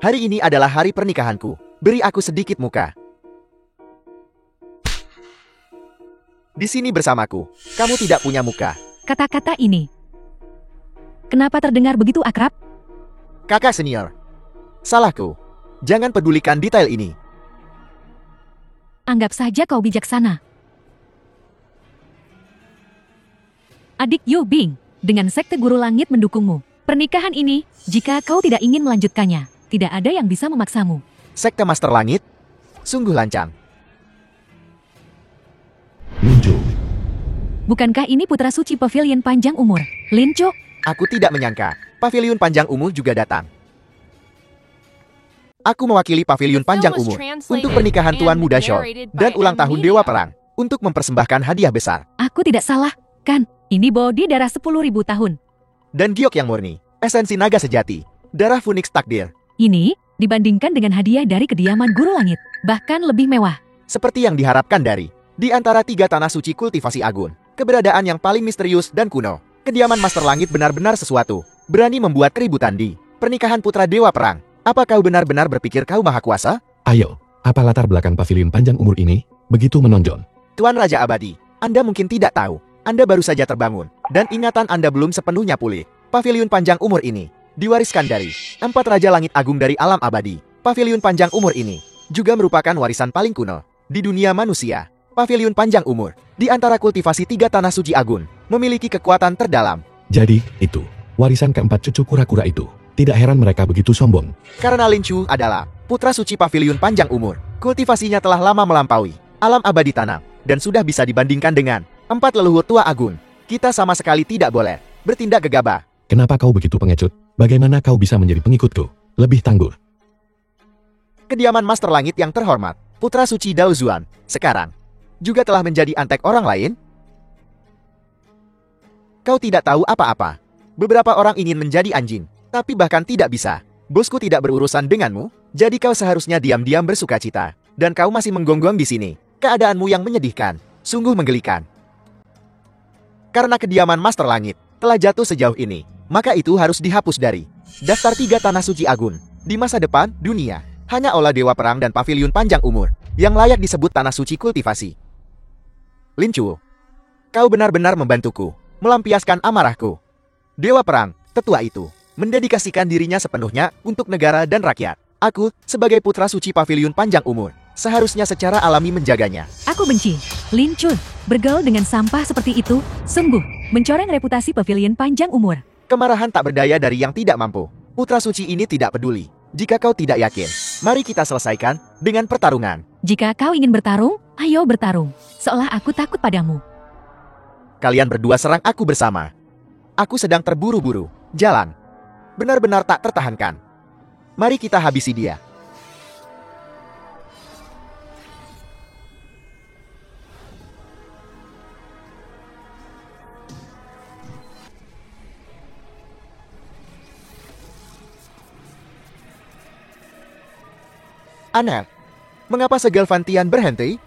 hari ini adalah hari pernikahanku. Beri aku sedikit muka. Di sini bersamaku. Kamu tidak punya muka. Kata-kata ini, kenapa terdengar begitu akrab? Kakak senior. Salahku. Jangan pedulikan detail ini. Anggap saja kau bijaksana. Adik Yu Bing, dengan Sekte Guru Langit mendukungmu. Pernikahan ini, jika kau tidak ingin melanjutkannya, tidak ada yang bisa memaksamu. Sekte Master Langit? Sungguh lancang. Linju. Bukankah ini putra suci Pavilion panjang umur? Linco, Aku tidak menyangka. Paviliun Panjang Umur juga datang. Aku mewakili Paviliun Panjang Umur untuk pernikahan Tuan Muda Shaw dan ulang tahun Dewa Perang untuk mempersembahkan hadiah besar. Aku tidak salah, kan? Ini bodi darah 10.000 tahun. Dan giok yang murni, esensi naga sejati, darah Phoenix takdir. Ini dibandingkan dengan hadiah dari kediaman Guru Langit, bahkan lebih mewah. Seperti yang diharapkan dari di antara 3 tanah suci kultivasi Agun, keberadaan yang paling misterius dan kuno. Kediaman Master Langit benar-benar sesuatu, berani membuat keributan di pernikahan putra Dewa Perang. Apa kau benar-benar berpikir kau maha kuasa? Ayo, apa latar belakang Paviliun Panjang Umur ini begitu menonjol? Tuan Raja Abadi, Anda mungkin tidak tahu. Anda baru saja terbangun, dan ingatan Anda belum sepenuhnya pulih. Paviliun Panjang Umur ini diwariskan dari 4 Raja Langit Agung dari alam abadi. Paviliun Panjang Umur ini juga merupakan warisan paling kuno di dunia manusia. Paviliun Panjang Umur di antara kultivasi 3 tanah suci Agun memiliki kekuatan terdalam. Jadi, itu warisan keempat cucu kura-kura itu. Tidak heran mereka begitu sombong. Karena Lin Chu adalah putra suci Paviliun Panjang Umur. Kultivasinya telah lama melampaui alam abadi tanam dan sudah bisa dibandingkan dengan 4 leluhur tua Agun. Kita sama sekali tidak boleh bertindak gegabah. Kenapa kau begitu pengecut? Bagaimana kau bisa menjadi pengikutku? Lebih tangguh. Kediaman Master Langit yang terhormat, putra suci Dao Zuan, sekarang juga telah menjadi antek orang lain? Kau tidak tahu apa-apa. Beberapa orang ingin menjadi anjing, tapi bahkan tidak bisa. Bosku tidak berurusan denganmu, jadi kau seharusnya diam-diam bersukacita. Dan kau masih menggonggong di sini. Keadaanmu yang menyedihkan, sungguh menggelikan. Karena kediaman Master Langit telah jatuh sejauh ini, maka itu harus dihapus dari daftar 3 tanah suci Agun. Di masa depan, dunia hanya olah Dewa Perang dan Paviliun Panjang Umur yang layak disebut tanah suci kultivasi. Lin Chu, kau benar-benar membantuku melampiaskan amarahku. Dewa Perang, tetua itu, mendedikasikan dirinya sepenuhnya untuk negara dan rakyat. Aku, sebagai putra suci Paviliun Panjang Umur, seharusnya secara alami menjaganya. Aku benci. Lin Chun, bergaul dengan sampah seperti itu, sungguh mencoreng reputasi Paviliun Panjang Umur. Kemarahan tak berdaya dari yang tidak mampu. Putra suci ini tidak peduli. Jika kau tidak yakin, mari kita selesaikan dengan pertarungan. Jika kau ingin bertarung, ayo bertarung. Seolah aku takut padamu. Kalian berdua serang aku bersama. Aku sedang terburu-buru. Jalan benar-benar tak tertahankan. Mari kita habisi dia. Aneh, mengapa Segalvantian berhenti?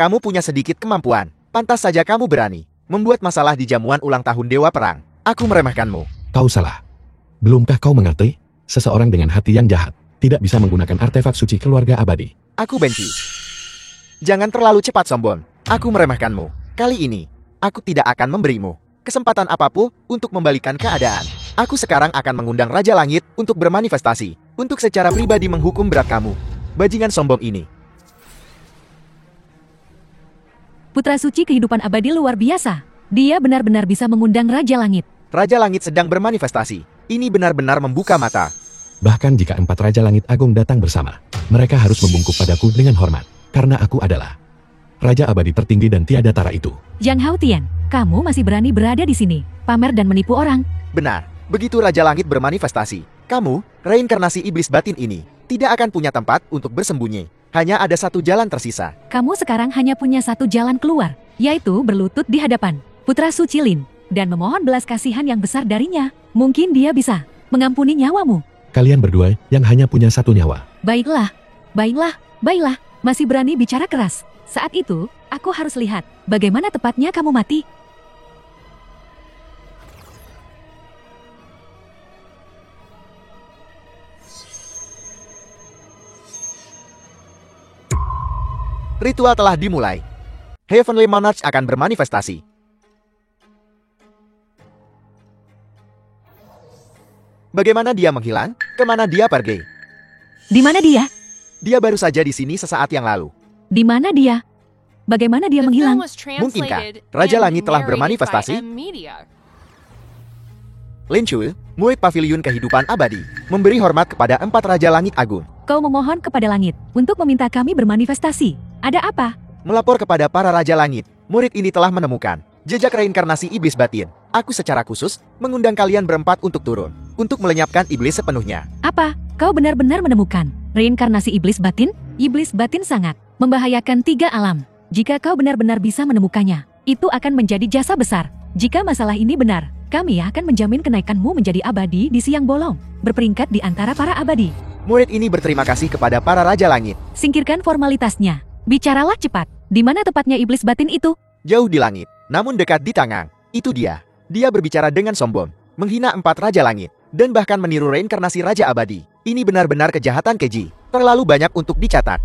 Kamu punya sedikit kemampuan. Pantas saja kamu berani membuat masalah di jamuan ulang tahun Dewa Perang. Aku meremehkanmu. Kau salah. Belumkah kau mengerti? Seseorang dengan hati yang jahat tidak bisa menggunakan artefak suci keluarga abadi. Aku benci. Jangan terlalu cepat sombong. Aku meremehkanmu. Kali ini, aku tidak akan memberimu kesempatan apapun untuk membalikan keadaan. Aku sekarang akan mengundang Raja Langit untuk bermanifestasi, untuk secara pribadi menghukum berat kamu. Bajingan sombong ini. Putra suci kehidupan abadi luar biasa. Dia benar-benar bisa mengundang Raja Langit. Raja Langit sedang bermanifestasi. Ini benar-benar membuka mata. Bahkan jika 4 Raja Langit Agung datang bersama, mereka harus membungkuk padaku dengan hormat. Karena aku adalah Raja Abadi tertinggi dan tiada tara itu. Yang Hao Tian, kamu masih berani berada di sini, pamer dan menipu orang. Benar, begitu Raja Langit bermanifestasi, kamu, reinkarnasi iblis batin ini, tidak akan punya tempat untuk bersembunyi. Hanya ada satu jalan tersisa. Kamu sekarang hanya punya satu jalan keluar, yaitu berlutut di hadapan Putra Suci Lin, dan memohon belas kasihan yang besar darinya. Mungkin dia bisa mengampuni nyawamu. Kalian berdua yang hanya punya satu nyawa. Baiklah, baiklah, masih berani bicara keras. Saat itu, aku harus lihat bagaimana tepatnya kamu mati. Ritual telah dimulai. Heavenly Monarch akan bermanifestasi. Bagaimana dia menghilang? Kemana dia pergi? Di mana dia? Dia baru saja di sini sesaat yang lalu. Di mana dia? Bagaimana dia menghilang? Mungkinkah Raja Langit telah bermanifestasi? Lin Chu, murid paviliun kehidupan abadi, memberi hormat kepada 4 Raja Langit Agung. Kau memohon kepada langit untuk meminta kami bermanifestasi. Ada apa? Melapor kepada para Raja Langit, murid ini telah menemukan jejak reinkarnasi iblis batin. Aku secara khusus mengundang kalian berempat untuk turun, untuk melenyapkan iblis sepenuhnya. Apa? Kau benar-benar menemukan reinkarnasi iblis batin? Iblis batin sangat membahayakan 3 alam. Jika kau benar-benar bisa menemukannya, itu akan menjadi jasa besar. Jika masalah ini benar, kami akan menjamin kenaikanmu menjadi abadi di siang bolong, berperingkat di antara para abadi. Murid ini berterima kasih kepada para Raja Langit. Singkirkan formalitasnya. Bicaralah cepat. Di mana tepatnya iblis batin itu? Jauh di langit, namun dekat di tangan. Itu dia. Dia berbicara dengan sombong, menghina 4 Raja Langit, dan bahkan meniru reinkarnasi Raja Abadi. Ini benar-benar kejahatan keji. Terlalu banyak untuk dicatat.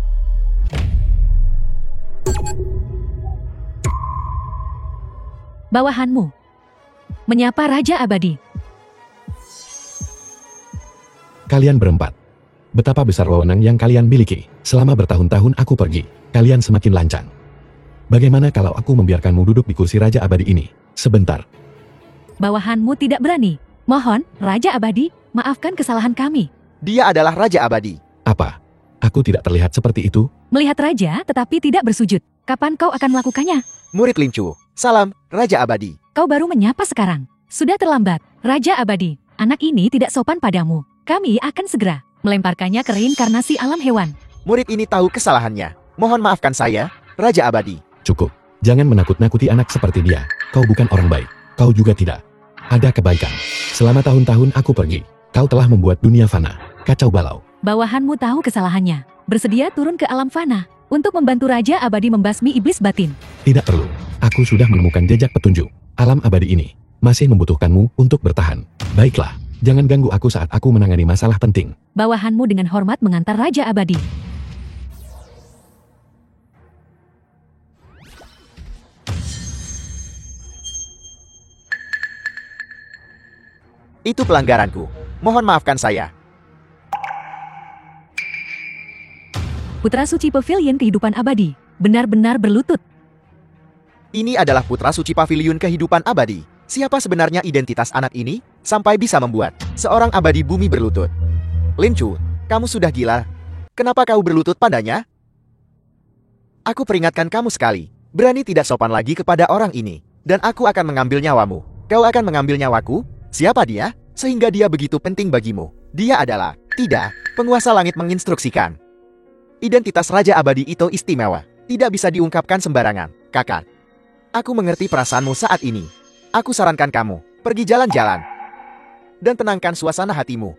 Bawahanmu. Menyapa Raja Abadi. Kalian berempat. Betapa besar wewenang yang kalian miliki. Selama bertahun-tahun aku pergi, kalian semakin lancang. Bagaimana kalau aku membiarkanmu duduk di kursi Raja Abadi ini? Sebentar. Bawahanmu tidak berani. Mohon, Raja Abadi, maafkan kesalahan kami. Dia adalah Raja Abadi. Apa? Aku tidak terlihat seperti itu? Melihat Raja tetapi tidak bersujud. Kapan kau akan melakukannya? Murid Lin Chu, salam, Raja Abadi. Kau baru menyapa sekarang. Sudah terlambat. Raja Abadi, anak ini tidak sopan padamu. Kami akan segera melemparkannya ke reinkarnasi alam hewan. Murid ini tahu kesalahannya. Mohon maafkan saya, Raja Abadi. Cukup. Jangan menakut-nakuti anak seperti dia. Kau bukan orang baik. Kau juga tidak ada kebaikan. Selama tahun-tahun aku pergi, kau telah membuat dunia fana. Kacau balau. Bawahanmu tahu kesalahannya. Bersedia turun ke alam fana untuk membantu Raja Abadi membasmi iblis batin. Tidak perlu. Aku sudah menemukan jejak petunjuk. Alam abadi ini masih membutuhkanmu untuk bertahan. Baiklah, jangan ganggu aku saat aku menangani masalah penting. Bawahanmu dengan hormat mengantar Raja Abadi. Itu pelanggaranku. Mohon maafkan saya. Putra Suci Pavilion Kehidupan Abadi benar-benar berlutut. Ini adalah Putra Suci Paviliun Kehidupan Abadi. Siapa sebenarnya identitas anak ini? Sampai bisa membuat seorang abadi bumi berlutut. Lin Chu, kamu sudah gila. Kenapa kau berlutut padanya? Aku peringatkan kamu sekali. Berani tidak sopan lagi kepada orang ini. Dan aku akan mengambil nyawamu. Kau akan mengambil nyawaku? Siapa dia? Sehingga dia begitu penting bagimu. Dia adalah, tidak, penguasa langit menginstruksikan. Identitas Raja Abadi itu istimewa. Tidak bisa diungkapkan sembarangan, kakak. Aku mengerti perasaanmu saat ini. Aku sarankan kamu, pergi jalan-jalan. Dan tenangkan suasana hatimu.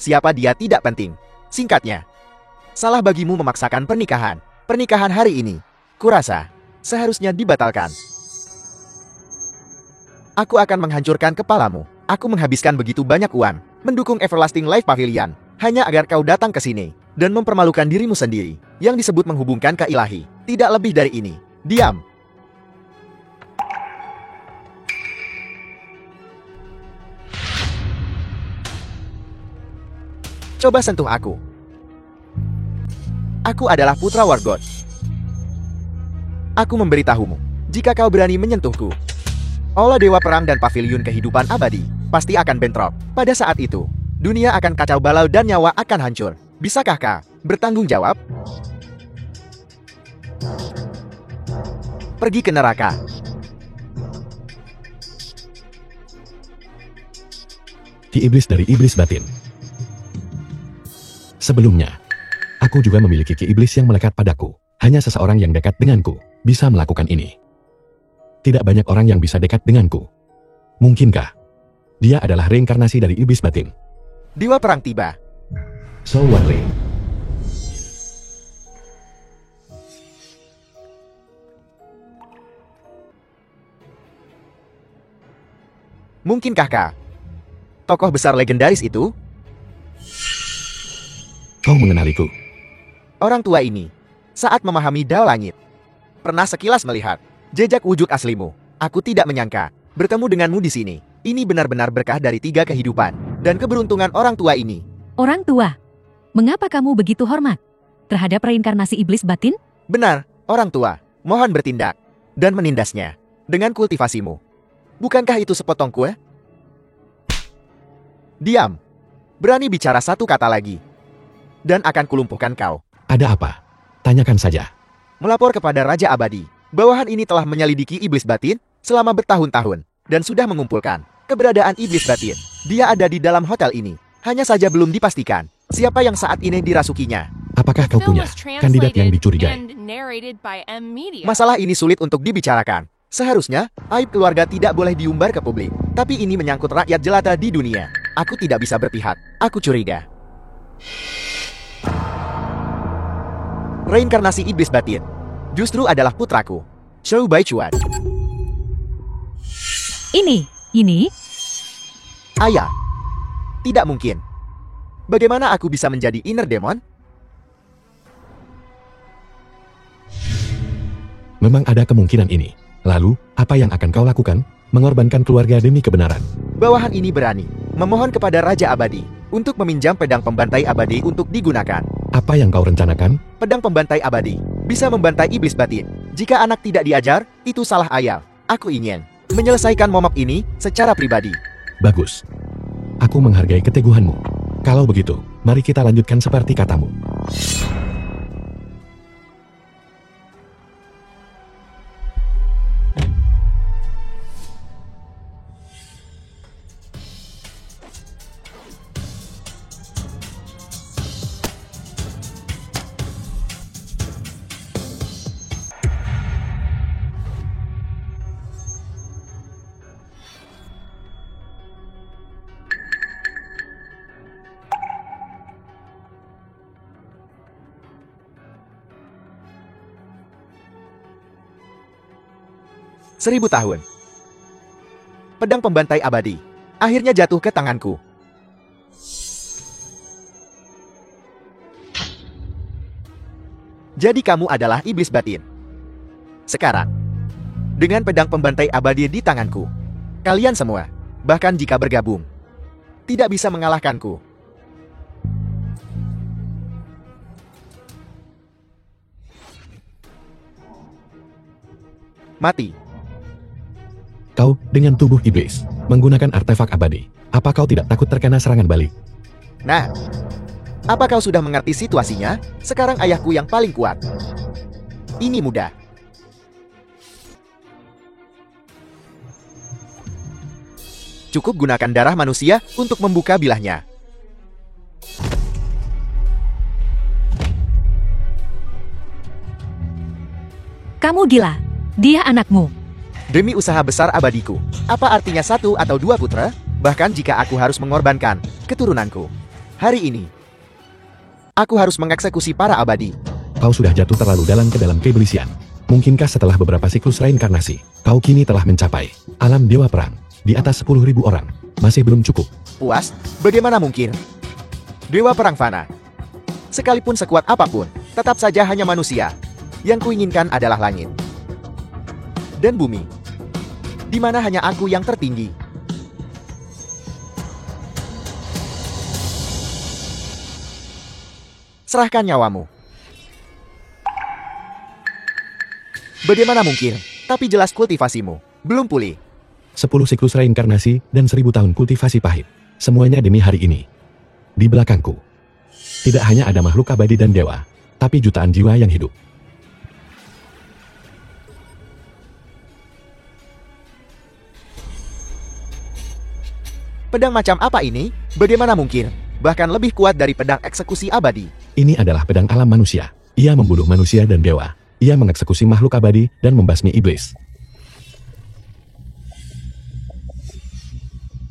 Siapa dia tidak penting. Singkatnya, salah bagimu memaksakan pernikahan. Pernikahan hari ini, kurasa, seharusnya dibatalkan. Aku akan menghancurkan kepalamu. Aku menghabiskan begitu banyak uang mendukung Everlasting Life Pavilion hanya agar kau datang ke sini dan mempermalukan dirimu sendiri yang disebut menghubungkan ke ilahi. Tidak lebih dari ini. Diam. Coba sentuh aku. Aku adalah putra War God. Aku memberitahumu, jika kau berani menyentuhku, Olah Dewa Perang dan Paviliun Kehidupan Abadi pasti akan bentrok. Pada saat itu, dunia akan kacau balau dan nyawa akan hancur. Bisakah kau bertanggung jawab? Pergi ke neraka. Ki iblis dari iblis batin. Sebelumnya, aku juga memiliki ki iblis yang melekat padaku. Hanya seseorang yang dekat denganku bisa melakukan ini. Tidak banyak orang yang bisa dekat denganku. Mungkinkah dia adalah reinkarnasi dari iblis batin? Dewa Perang tiba. So what, Ray? Mungkinkah kau tokoh besar legendaris itu? Kau mengenaliku? Orang tua ini, saat memahami Dao Langit, pernah sekilas melihat jejak wujud aslimu. Aku tidak menyangka bertemu denganmu di sini. Ini benar-benar berkah dari 3 kehidupan dan keberuntungan orang tua ini. Orang tua, mengapa kamu begitu hormat terhadap reinkarnasi iblis batin? Benar, orang tua. Mohon bertindak dan menindasnya dengan kultivasimu. Bukankah itu sepotong kue? Diam. Berani bicara satu kata lagi, dan akan kulumpuhkan kau. Ada apa? Tanyakan saja. Melapor kepada Raja Abadi. Bawahan ini telah menyelidiki iblis batin selama bertahun-tahun dan sudah mengumpulkan keberadaan iblis batin. Dia ada di dalam hotel ini. Hanya saja belum dipastikan siapa yang saat ini dirasukinya. Apakah kau Film punya was kandidat yang translated dicurigai? and narrated by M Media. Masalah ini sulit untuk dibicarakan. Seharusnya, aib keluarga tidak boleh diumbar ke publik. Tapi ini menyangkut rakyat jelata di dunia. Aku tidak bisa berpihak. Aku curiga. Reinkarnasi iblis batin justru adalah putraku, Shou Baichuan. Ini? Ayah, tidak mungkin. Bagaimana aku bisa menjadi inner demon? Memang ada kemungkinan ini. Lalu, apa yang akan kau lakukan? Mengorbankan keluarga demi kebenaran. Bawahan ini berani memohon kepada Raja Abadi untuk meminjam pedang pembantai abadi untuk digunakan. Apa yang kau rencanakan? Pedang pembantai abadi bisa membantai iblis batin. Jika anak tidak diajar, itu salah ayah. Aku ingin menyelesaikan momok ini secara pribadi. Bagus. Aku menghargai keteguhanmu. Kalau begitu, mari kita lanjutkan seperti katamu. Seribu tahun. Pedang pembantai abadi akhirnya jatuh ke tanganku. Jadi kamu adalah iblis batin. Sekarang, dengan pedang pembantai abadi di tanganku, kalian semua, bahkan jika bergabung, tidak bisa mengalahkanku. Mati. Kau, dengan tubuh iblis, menggunakan artefak abadi. Apa kau tidak takut terkena serangan balik? Nah, apa kau sudah mengerti situasinya? Sekarang ayahku yang paling kuat. Ini mudah. Cukup gunakan darah manusia untuk membuka bilahnya. Kamu gila. Dia anakmu. Demi usaha besar abadiku, apa artinya 1 atau 2 putra? Bahkan jika aku harus mengorbankan keturunanku. Hari ini, aku harus mengeksekusi para abadi. Kau sudah jatuh terlalu dalam ke dalam keiblisian. Mungkinkah setelah beberapa siklus reinkarnasi, kau kini telah mencapai alam dewa perang di atas 10.000 orang? Masih belum cukup. Puas? Bagaimana mungkin? Dewa perang fana. Sekalipun sekuat apapun, tetap saja hanya manusia. Yang kuinginkan adalah langit dan bumi, di mana hanya aku yang tertinggi. Serahkan nyawamu. Bagaimana mungkin? Tapi jelas kultivasimu belum pulih. 10 siklus reinkarnasi dan 1000 tahun kultivasi pahit. Semuanya demi hari ini. Di belakangku, tidak hanya ada makhluk abadi dan dewa, tapi jutaan jiwa yang hidup. Pedang macam apa ini? Bagaimana mungkin? Bahkan lebih kuat dari pedang eksekusi abadi. Ini adalah pedang alam manusia. Ia membunuh manusia dan dewa. Ia mengeksekusi makhluk abadi dan membasmi iblis.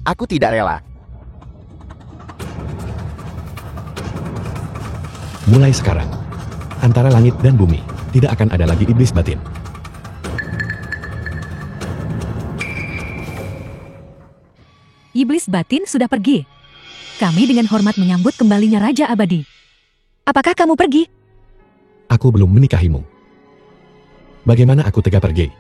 Aku tidak rela. Mulai sekarang, antara langit dan bumi, tidak akan ada lagi iblis batin. Iblis batin sudah pergi. Kami dengan hormat menyambut kembalinya Raja Abadi. Apakah kamu pergi? Aku belum menikahimu. Bagaimana aku tega pergi?